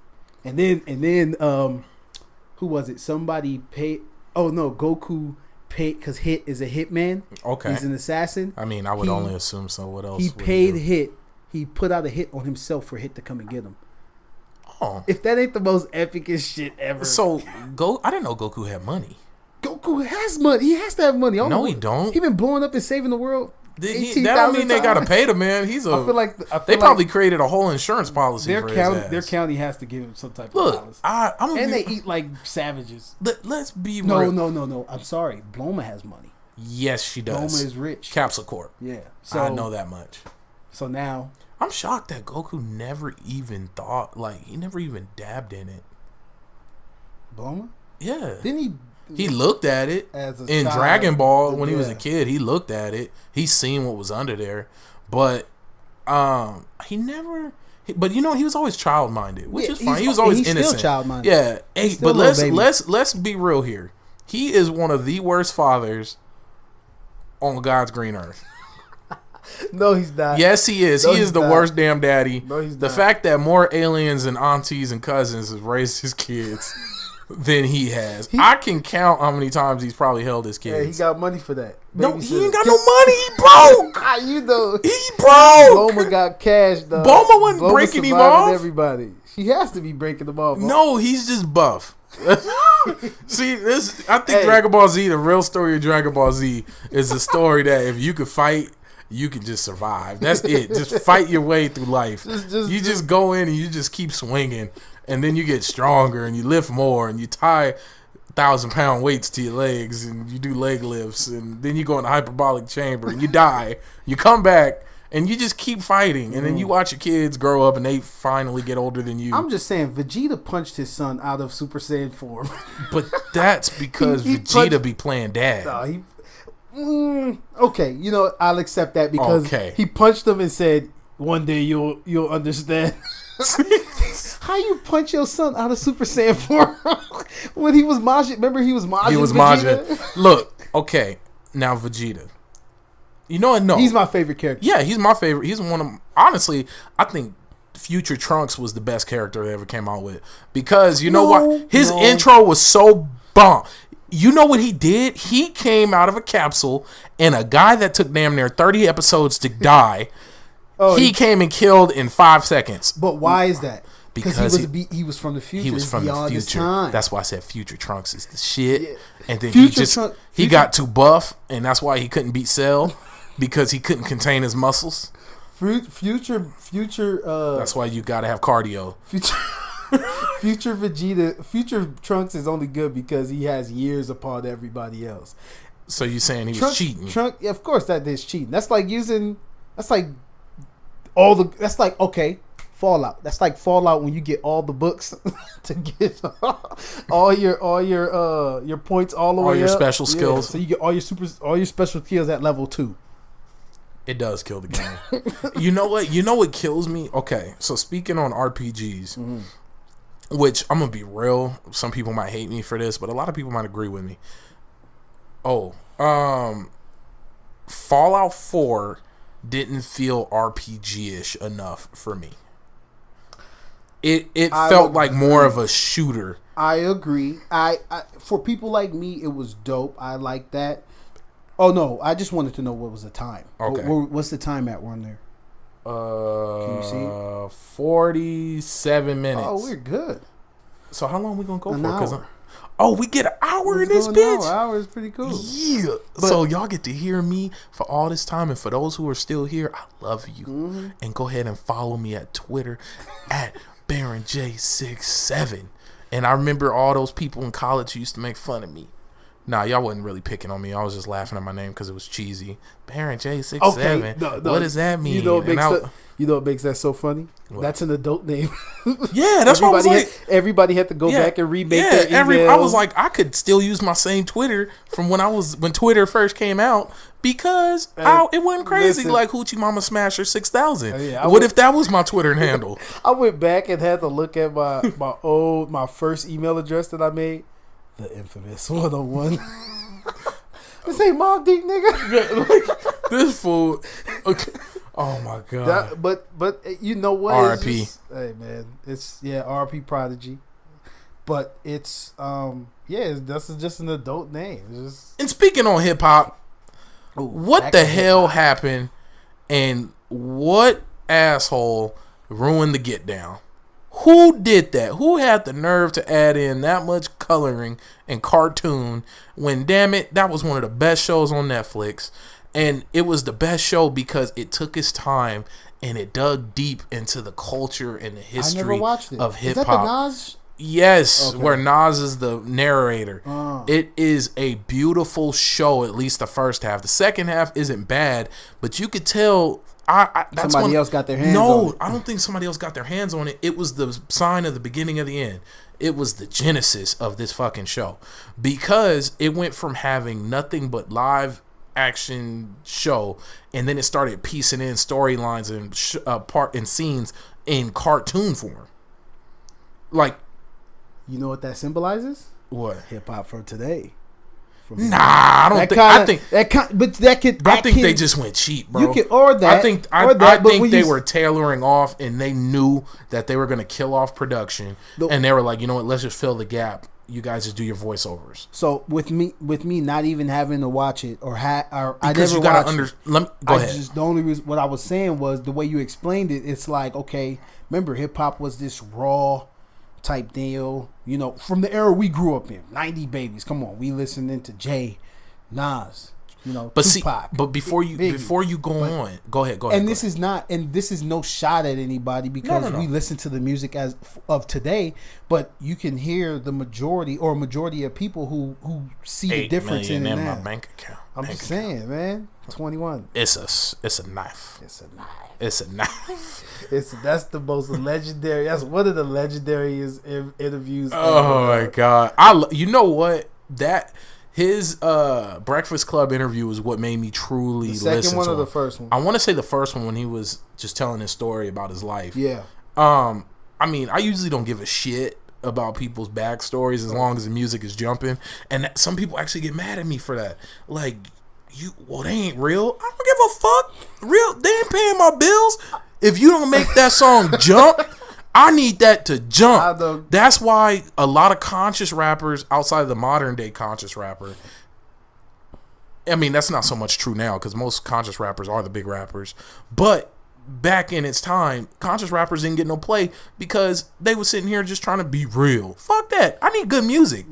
And then who was it? Somebody paid. Oh no, Goku paid because Hit is a hitman. Okay, he's an assassin. I mean, I would only assume so. What else? He paid Hit. He put out a hit on himself for Hit to come and get him. Oh, if that ain't the most epicest shit ever. So I didn't know Goku had money. Goku has money. He has to have money. No, he don't. He been blowing up and saving the world. That don't mean they gotta pay the man. I feel like they probably created a whole insurance policy for his ass. Their county has to give him some type of policy. They eat like savages. Let's be real. No. I'm sorry. Bloma has money. Yes, she does. Bloma is rich. Capsule Corp. Yeah. So I know that much. So now I'm shocked that Goku never even thought, like, he never even dabbed in it. Bloma? Yeah. Didn't he? He looked at it in Dragon Ball when he was a kid. He looked at it. He seen what was under there, but he never. But you know, he was always child minded, which is fine. He was always innocent. Still child minded. Yeah. Hey, but let's be real here. He is one of the worst fathers on God's green earth. No, he's not. Yes, he is. No, he is the worst damn daddy. No, he's the not. fact that more aliens and aunties and cousins have raised his kids than he has. I can count how many times he's probably held his kids. Yeah, he got money for that. No, he ain't got no money. He broke. You know, he broke. Boma got cash, though. Boma wasn't breaking him off. Everybody, he has to be breaking them off. No, he's just buff. See, I think Dragon Ball Z, the real story of Dragon Ball Z, is a story that if you could fight, you can just survive. That's it. Just fight your way through life. You just go in and you just keep swinging, and then you get stronger and you lift more and you tie 1,000-pound weights to your legs and you do leg lifts, and then you go in the hyperbolic chamber and you die. You come back and you just keep fighting, and then you watch your kids grow up and they finally get older than you. I'm just saying, Vegeta punched his son out of Super Saiyan form. But that's because Vegeta be playing dad. Okay, you know, I'll accept that because he punched him and said, "One day you'll understand." How you punch your son out of Super Saiyan form when he was Majin? Remember, he was Majin. He was Majin. Look, okay, now Vegeta. You know what? No, he's my favorite character. Yeah, he's my favorite. He's one of, honestly, I think Future Trunks was the best character they ever came out with, because you know what? His intro was so bomb. You know what he did? He came out of a capsule, and a guy that took damn near 30 episodes to die, he came and killed in 5 seconds. But why is that? Because he was from the future. He was from the future. That's why I said Future Trunks is the shit. Yeah. And then he got too buff, and that's why he couldn't beat Cell, because he couldn't contain his muscles. Future. That's why you gotta have cardio. Future Vegeta, Future Trunks is only good because he has years upon everybody else. So you saying he was cheating? Yeah, of course that is cheating. That's like Fallout. That's like Fallout when you get all the books to get all your points all the way up. All your special skills. So you get all your special skills at level 2. It does kill the game. You know what? You know what kills me? Okay, so speaking on RPGs, which I'm gonna be real, some people might hate me for this, but a lot of people might agree with me. Fallout 4 didn't feel RPG-ish enough for me. It felt like more of a shooter. I agree. I for people like me, it was dope. I like that. Oh no, I just wanted to know what was the time. Okay. What's the time at one there? Can you see? 47 minutes. Oh, we're good. So how long are we gonna go An for? Hour. We get an hour in this bitch. An hour is pretty cool. Yeah. So y'all get to hear me for all this time, and for those who are still here, I love you. And go ahead and follow me at Twitter at BaronJ67. And I remember all those people in college who used to make fun of me. Nah, y'all wasn't really picking on me. I was just laughing at my name because it was cheesy. Baron J67. Okay, no, what does that mean? You know what makes that so funny? What? That's an adult name. Yeah, that's what I was like. Everybody had to go back and remake their emails. I was like, I could still use my same Twitter from when Twitter first came out, because it wasn't crazy like Hoochie Mama Smasher 6000. What if that was my Twitter handle? I went back and had to look at my first email address that I made. The infamous 101. This ain't Mob Deep, nigga. Yeah, like, this fool. Okay. Oh my god. But you know what? RP. Hey man, it's RP Prodigy. But it's that's just an adult name. And speaking on hip hop, what the hell happened, and what asshole ruined the Get Down? Who did that? Who had the nerve to add in that much coloring and cartoon when, damn it, that was one of the best shows on Netflix. And it was the best show because it took its time and it dug deep into the culture and the history of hip hop. Is that the Nas? Yes, okay. Where Nas is the narrator. It is a beautiful show, at least the first half. The second half isn't bad, but you could tell... somebody else got their hands on it. No, I don't think somebody else got their hands on it. It was the sign of the beginning of the end. It was the genesis of this fucking show, because it went from having nothing but live action show, and then it started piecing in storylines and scenes in cartoon form. Like, you know what that symbolizes? What? Hip hop for today. from him. Nah, I don't think. I think I think they just went cheap, bro. You could, or that. I think they were tailoring off, and they knew that they were going to kill off production, and they were like, you know what? Let's just fill the gap. You guys just do your voiceovers. So with me not even having to watch it I never you gotta watched it. Go ahead. The only reason what I was saying was the way you explained it. It's like, okay, remember hip hop was this raw type deal, you know, from the era we grew up in. 90 babies. Come on, we listening to Jay, Nas, you know, but Tupac. But before you go ahead. And this is no shot at anybody because we listen to the music as of today, but you can hear the majority of people who see the difference in it now. My bank account. I'm just saying, man. 21. It's a knife. It's a knife. It's a knife. That's the most legendary. That's one of the legendary interviews. Oh my god! You know what his Breakfast Club interview is what made me truly listen to him. The second one or the first one? I want to say the first one when he was just telling his story about his life. Yeah. I mean, I usually don't give a shit about people's backstories as long as the music is jumping, and some people actually get mad at me for that. Like, they ain't real. I don't give a fuck. Real, they ain't paying my bills. If you don't make that song jump, I need that to jump. That's why a lot of conscious rappers outside of the modern day conscious rapper, I mean, that's not so much true now because most conscious rappers are the big rappers. But back in its time, conscious rappers didn't get no play because they were sitting here just trying to be real. Fuck that. I need good music.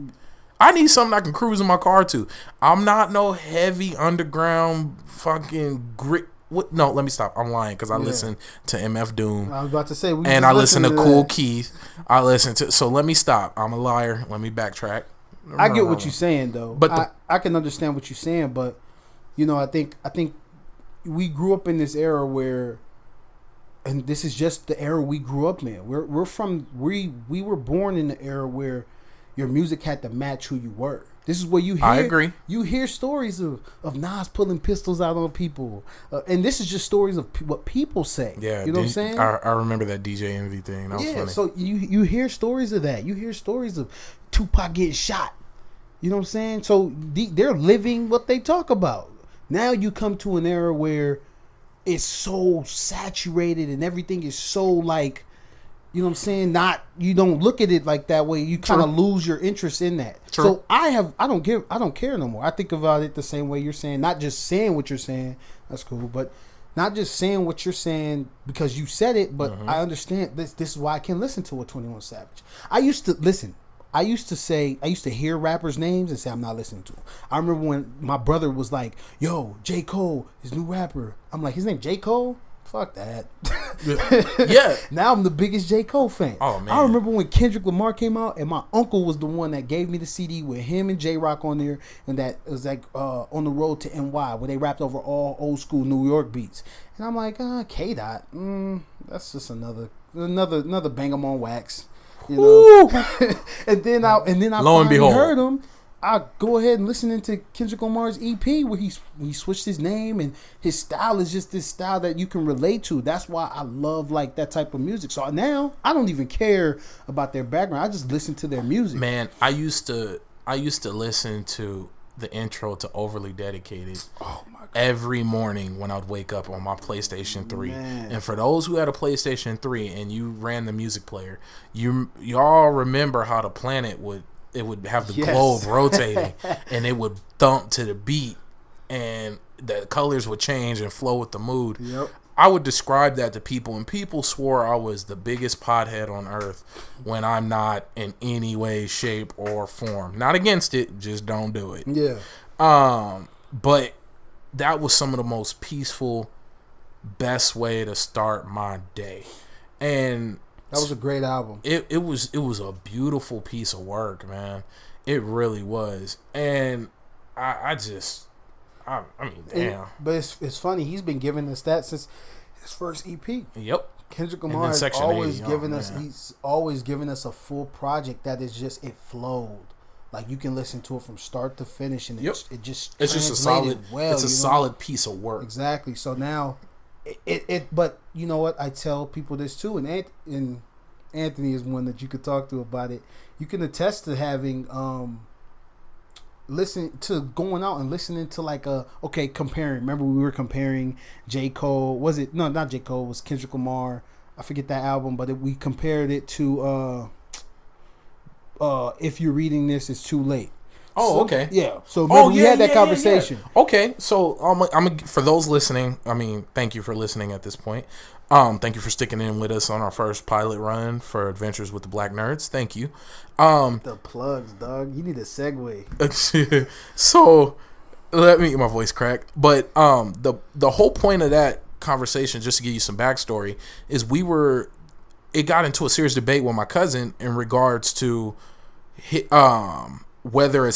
I need something I can cruise in my car to. I'm not no heavy underground fucking grit. No, let me stop. I'm lying because I listen to MF Doom. I was about to say, and I listen to Cool Keith. I listen to. So let me stop. I'm a liar. Let me backtrack. I get what you're saying though, but I can understand what you're saying. But you know, I think we grew up in this era where, and this is just the era we grew up in. We were born in the era where your music had to match who you were. This is where you hear. I agree. You hear stories of Nas pulling pistols out on people, and this is just stories of what people say. Yeah, you know what I'm saying. I remember that DJ Envy thing. That was funny. So you hear stories of that. You hear stories of Tupac getting shot. You know what I'm saying. So they're living what they talk about. Now you come to an era where it's so saturated and everything is so like. You know what I'm saying? You don't look at it like that way. You kind of lose your interest in that. True. So I don't care no more. I think about it the same way you're saying, not just saying what you're saying. That's cool, but not just saying what you're saying because you said it, but I understand this is why I can listen to a 21 Savage. I used to hear rappers' names and say I'm not listening to them. I remember when my brother was like, "Yo, J. Cole, his new rapper." I'm like, "His name J. Cole?" Fuck that. Yeah. Now I'm the biggest J. Cole fan. Oh man. I remember when Kendrick Lamar came out and my uncle was the one that gave me the CD with him and J-Rock on there, and that it was like On the Road to NY where they rapped over all old school New York beats. And I'm like, K-Dot, that's just another bang 'em on wax. You know? and then I finally heard him. I go ahead and listen to Kendrick Lamar's EP where he switched his name and his style is just this style that you can relate to. That's why I love like that type of music. So now I don't even care about their background. I just listen to their music. Man, I used to listen to the intro to Overly Dedicated every morning when I'd wake up on my PlayStation 3. Man. And for those who had a PlayStation 3 and you ran the music player, y'all remember how the planet would have the globe rotating and it would thump to the beat and the colors would change and flow with the mood. Yep. I would describe that to people and people swore I was the biggest pothead on earth when I'm not in any way, shape, or form. Not against it, just don't do it. Yeah. But that was some of the most peaceful, best way to start my day. And that was a great album. It was a beautiful piece of work, man. It really was. And I mean, damn. But it's funny. He's been giving us that since his first EP. Yep. Kendrick Lamar has always given us. He's always given us a full project that is just it flowed. Like you can listen to it from start to finish, and it's just a solid. It's a solid piece of work. Exactly. So now, But you know what? I tell people this too, and Anthony is one that you could talk to about it. You can attest to having going out and listening to like comparing. Remember we were comparing J. Cole. Was it no, not J. Cole? It was Kendrick Lamar. I forget that album, but we compared it to If You're Reading This, It's Too Late. Oh, okay. Yeah. So we had that conversation. Yeah. Okay. So I'm for those listening. I mean, thank you for listening at this point. Thank you for sticking in with us on our first pilot run for Adventures with the Black Nerds. Thank you. The plugs, dog. You need a segue. So let me get my voice cracked. But the whole point of that conversation, just to give you some backstory, is it got into a serious debate with my cousin in regards to whether a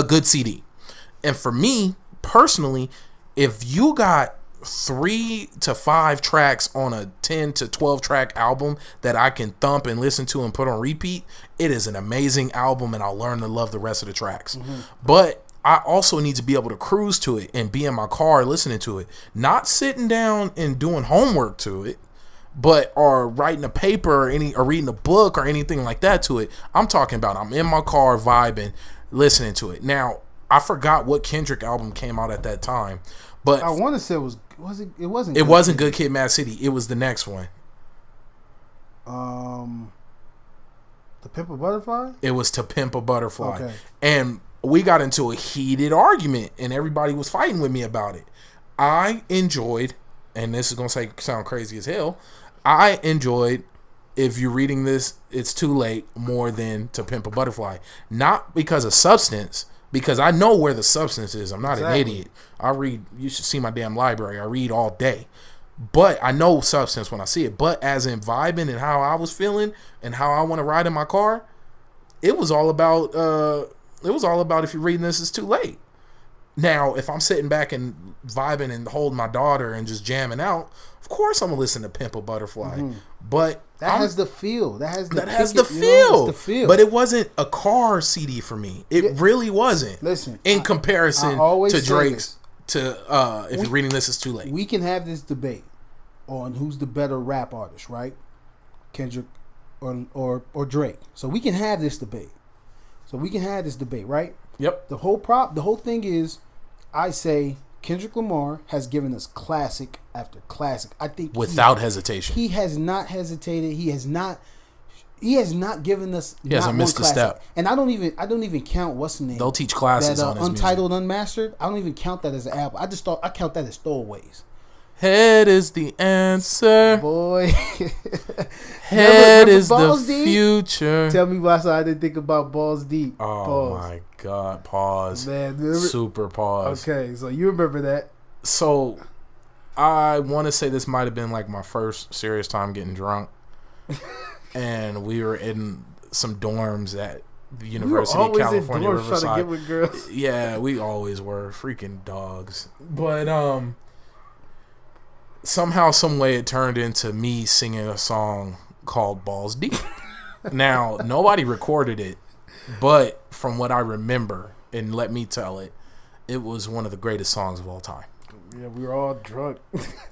good CD. And for me personally, if you got 3 to 5 tracks on a 10 to 12 track album that I can thump and listen to and put on repeat, it is an amazing album, and I'll learn to love the rest of the tracks. Mm-hmm. But I also need to be able to cruise to it and be in my car listening to it, not sitting down and doing homework to it, or writing a paper or reading a book or anything like that to it. I'm talking about I'm in my car vibing, listening to it. Now, I forgot what Kendrick album came out at that time, but I want to say it wasn't Good Kid, Mad City. It was the next one. To Pimp a Butterfly? It was To Pimp a Butterfly. Okay. And we got into a heated argument, and everybody was fighting with me about it. I enjoyed, and this is going to sound crazy as hell, I enjoyed If You're Reading This, It's Too Late more than To Pimp a Butterfly. Not because of substance, because I know where the substance is. I'm not an idiot. I read, you should see my damn library. I read all day. But I know substance when I see it. But as in vibing and how I was feeling and how I want to ride in my car, it was all about If You're Reading This, It's Too Late. Now, if I'm sitting back and vibing and holding my daughter and just jamming out, of course I'm gonna listen to Pimp a Butterfly. Mm-hmm. But that has the feel. That has the feel. But it wasn't a car CD for me. It really wasn't. Listen, in comparison to Drake's If You're Reading This, It's Too Late. We can have this debate on who's the better rap artist, right? Kendrick or Drake. So we can have this debate. Right? Yep. The whole thing is, I say Kendrick Lamar has given us classic after classic. I think without hesitation. He has not hesitated. He has not given us. He hasn't missed a step. And I don't even count what's the name. They'll teach classes on his Untitled, music. Unmastered. I don't even count that as an album. I count that as throwaways. Head is the answer. Boy. Head is the future. Tell me why I didn't think about Balls Deep. Oh, pause. My God. Pause. Man, remember? Super pause. Okay, so you remember that. So, I want to say this might have been like my first serious time getting drunk. And we were in some dorms at the University of California, Riverside. Trying to get with girls. Yeah, we always were freaking dogs. But, somehow, some way, it turned into me singing a song called Balls Deep. Now, nobody recorded it, but from what I remember, and let me tell it, it was one of the greatest songs of all time. Yeah, we were all drunk,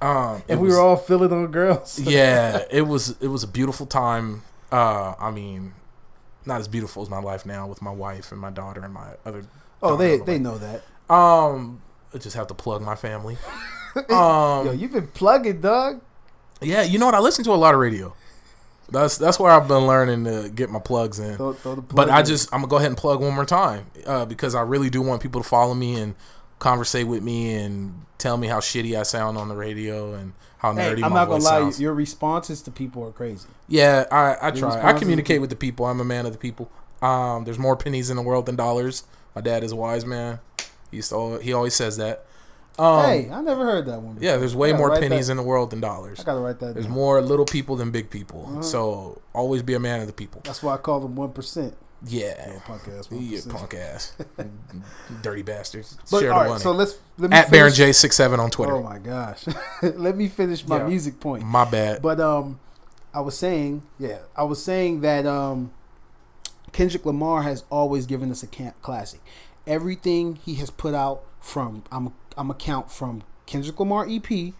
and we were all feeling on girls. Yeah, it was a beautiful time. I mean, not as beautiful as my life now with my wife and my daughter and my other. Oh, they know that. I just have to plug my family. Yo, you've been plugging, dog. Yeah, you know what? I listen to a lot of radio. That's where I've been learning to get my plugs in. Throw the plug but in. I'm gonna go ahead and plug one more time because I really do want people to follow me and conversate with me and tell me how shitty I sound on the radio and how nerdy I'm my not gonna voice lie, sounds. your responses to people are crazy. Yeah, I try. I communicate with the people. I'm a man of the people. There's more pennies in the world than dollars. My dad is a wise man. He always says that. Hey, I never heard that one before. Yeah, there's way more pennies in the world than dollars. I gotta write that down. There's more little people than big people. So always be a man of the people. That's why I call them 1%. Yeah. Punk ass 1%. Yeah, punk ass. Dirty bastards. But, share the money. So let me at finish. BaronJ67 on Twitter. Oh my gosh. Let me finish my music point. My bad. But I was saying that Kendrick Lamar has always given us a classic. Everything he has put out from I'm a count from Kendrick Lamar EP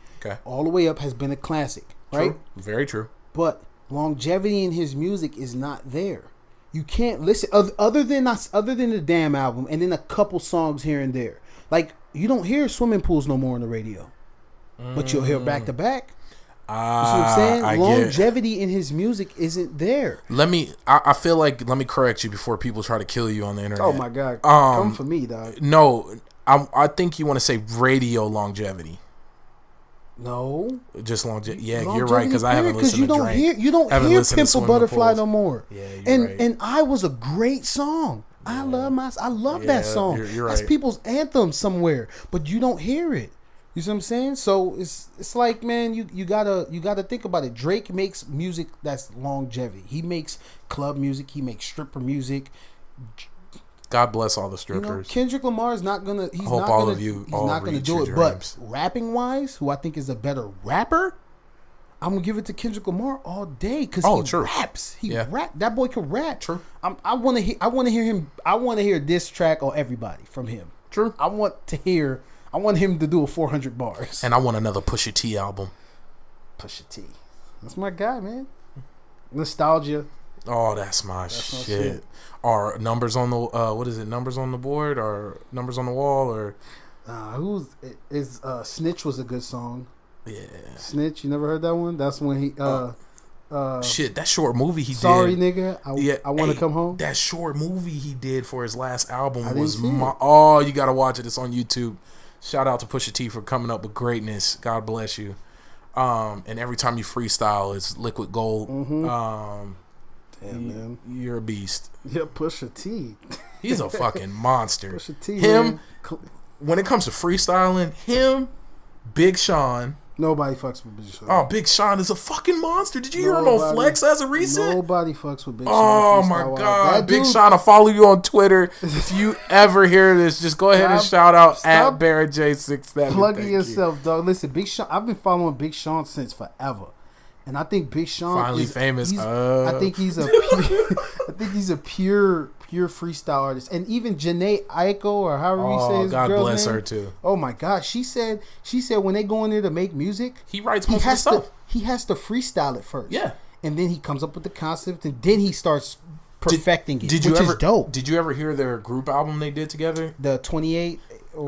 all the way up has been a classic, right? True. Very true. But longevity in his music is not there. You can't listen other than the damn album, and then a couple songs here and there. Like you don't hear Swimming Pools no more on the radio, but you'll hear back to back. You see what I'm saying? Longevity in his music isn't there. I feel like let me correct you before people try to kill you on the internet. Oh my God, come for me, dog. No, I think you want to say radio longevity. No, just longevity. Yeah, you're right because I haven't listened to Drake. You don't hear Pimple Butterfly no more. Yeah, right. And I was a great song. Yeah. I love that song. You're right. That's people's anthem somewhere, but you don't hear it. You see what I'm saying? So it's like, man, you gotta think about it. Drake makes music that's longevity. He makes club music. He makes stripper music. God bless all the strippers. Kendrick Lamar is not gonna. He's not gonna do it. But rapping wise, who I think is a better rapper, I'm gonna give it to Kendrick Lamar all day because he raps. That boy can rap. True. I want to hear him. I want to hear a diss track on everybody from him. True. I want him to do a 400 bars. And I want another Pusha T album. Pusha T. That's my guy, man. Nostalgia. Oh, that's my shit. Or numbers on the what is it? Numbers on the board or numbers on the wall or Snitch was a good song. Yeah. Snitch, you never heard that one? That's when he shit, that short movie he Sorry, did. nigga. I want to come home. That short movie he did for his last album you got to watch it. It's on YouTube. Shout out to Pusha T for coming up with greatness. God bless you. And every time you freestyle, it's liquid gold. Mm-hmm. Damn, man. You're a beast. Yeah, Pusha T. He's a fucking monster. Pusha T. Him, when it comes to freestyling, Big Sean. Nobody fucks with Big Sean. Oh, Big Sean is a fucking monster. Did you hear him on Flex as a recent? Nobody fucks with Big Sean. Oh my God, Big Sean! I'll follow you on Twitter. If you ever hear this, just go ahead and shout out at Barrett J67. Plugging yourself, dog. Listen, Big Sean. I've been following Big Sean since forever, and I think Big Sean finally famous. I think he's a pure freestyle artist, and even Janae Aiko or however you say his God girl's bless name. her too. Oh my God, she said when they go in there to make music, he writes most of the stuff. He has to freestyle it first, yeah, and then he comes up with the concept, and then he starts perfecting it. Which is dope. Did you ever hear their group album they did together? The 28.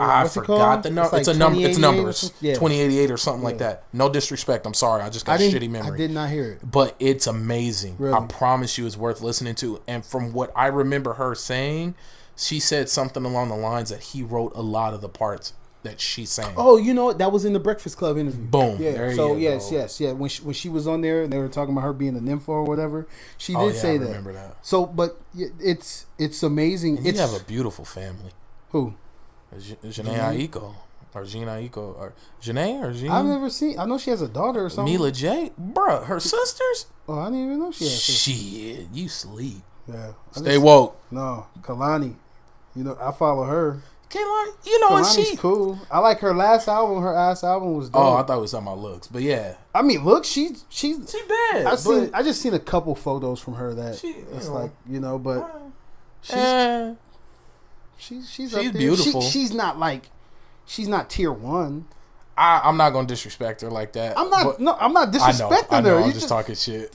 I forgot the number. It's numbers. Yeah. 2088 or something like that. No disrespect. I'm sorry. I just got shitty memory. I did not hear it. But it's amazing. Really? I promise you it's worth listening to. And from what I remember her saying, she said something along the lines that he wrote a lot of the parts that she sang. Oh, you know what? That was in the Breakfast Club interview. Boom. Yeah. There so you yes. Yeah. When she was on there and they were talking about her being a nympho or whatever, she did say that. I remember that. So, but it's amazing. And you have a beautiful family. Who? Janae Aiko or Gina Aiko or Janae or Gina. I've never seen. I know she has a daughter or something. Mila J, bruh, her sisters. Oh, I didn't even know she had sisters. Shit, you sleep. Yeah, stay woke. No, Kalani. You know, I follow her. Kalani, you know, Kalani's she cool. I like her last album. Her ass album was dope. Oh, I thought it was talking about looks, but yeah. I mean, look, she's bad. I just seen a couple photos from her that it's like, you know, but she's up there. Beautiful. She's not tier 1. I'm not gonna disrespect her like that. I'm not disrespecting I know, her. I'm just talking shit.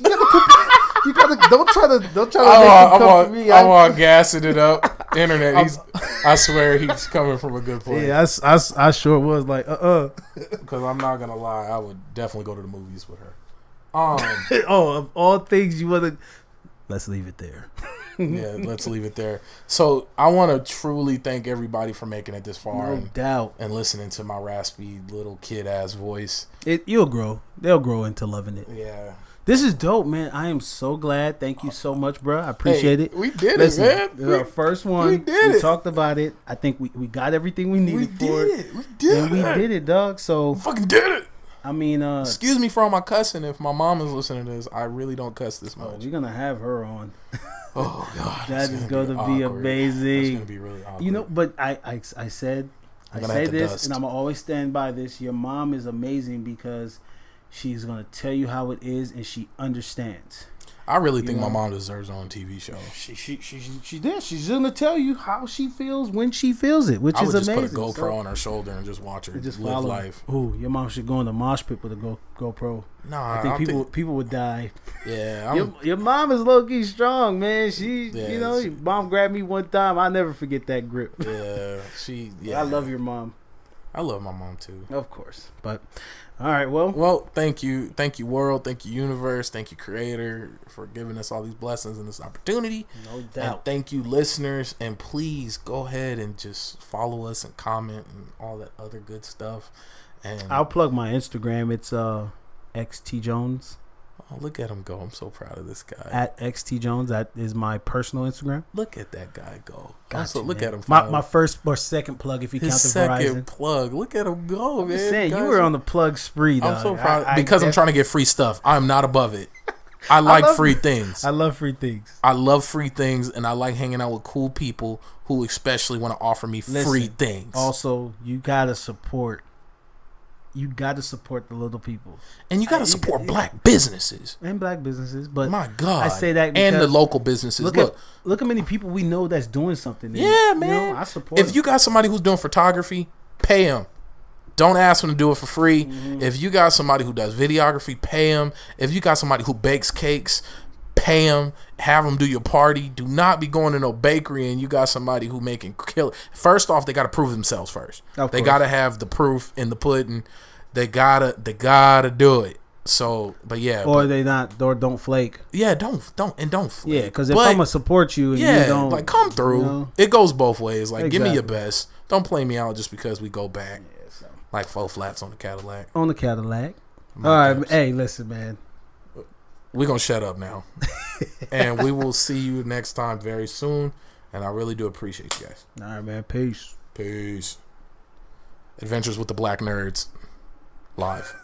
You gotta don't try to make him come for me. I'm on gassing it up. Internet. I swear he's coming from a good place. Yeah, I sure was like Because I'm not gonna lie, I would definitely go to the movies with her. Of all things you wanna, let's leave it there. Yeah, let's leave it there. So I want to truly thank everybody for making it this far. No doubt. And listening to my raspy little kid ass voice. You'll grow. They'll grow into loving it. Yeah. This is dope, man. I am so glad. Thank you so much, bro. I appreciate it. We did it, man. This is our first one. We talked about it. I think we got everything we needed for it. We did it. And we did it, dog. So we fucking did it. I mean, excuse me for all my cussing. If my mom is listening to this, I really don't cuss this much. We're gonna have her on. Oh God, that is going to be amazing. It's gonna be really awkward. You know, but I say this, and I'm gonna always stand by this. Your mom is amazing because she's gonna tell you how it is, and she understands. I really think my mom deserves her own TV show. She did. She's gonna tell you how she feels when she feels it, which is amazing. I would just put a GoPro on her shoulder and just watch her just live life. Ooh, your mom should go in the mosh pit with a GoPro. Nah, I think people would die. Yeah, your mom is low key strong, man. Your mom grabbed me one time. I'll never forget that grip. Yeah, I love your mom. I love my mom too. Of course, but. All right, well, thank you, world, thank you, universe, thank you, creator, for giving us all these blessings and this opportunity. No doubt. And thank you, listeners, and please go ahead and just follow us and comment and all that other good stuff. And I'll plug my Instagram. It's XT Jones. Oh, look at him go! I'm so proud of this guy. At XT Jones, that is my personal Instagram. Look at that guy go! Look at him. My first or second plug, if you count the Verizon. Second plug. Look at him go, man! I'm saying you were on the plug spree, though. I'm so proud because I'm trying to get free stuff. I'm not above it. I like free things. I love free things. I love free things, and I like hanging out with cool people who especially want to offer me free things. Also, you gotta support. You got to support the little people. And you got to support black businesses. And black businesses. But my God. I say that because and the local businesses. Look how many people we know that's doing something. Yeah, man. I support If you got somebody who's doing photography, pay them. Don't ask them to do it for free. Mm-hmm. If you got somebody who does videography, pay them. If you got somebody who bakes cakes, pay them. Have them do your party. Do not be going to no bakery and you got somebody who making kill. First off, they got to prove themselves first. They got to have the proof in the pudding. They gotta do it. So, but yeah, or don't flake. Yeah, don't flake. Yeah, because if I'm gonna support you, and you don't, like come through. It goes both ways. Like give me your best. Don't play me out just because we go back. Yeah, like 4 flats on the Cadillac. On the Cadillac. All right, hey, listen, man. We're gonna shut up now, and we will see you next time very soon. And I really do appreciate you guys. All right, man. Peace. Adventures with the Black Nerds. Live.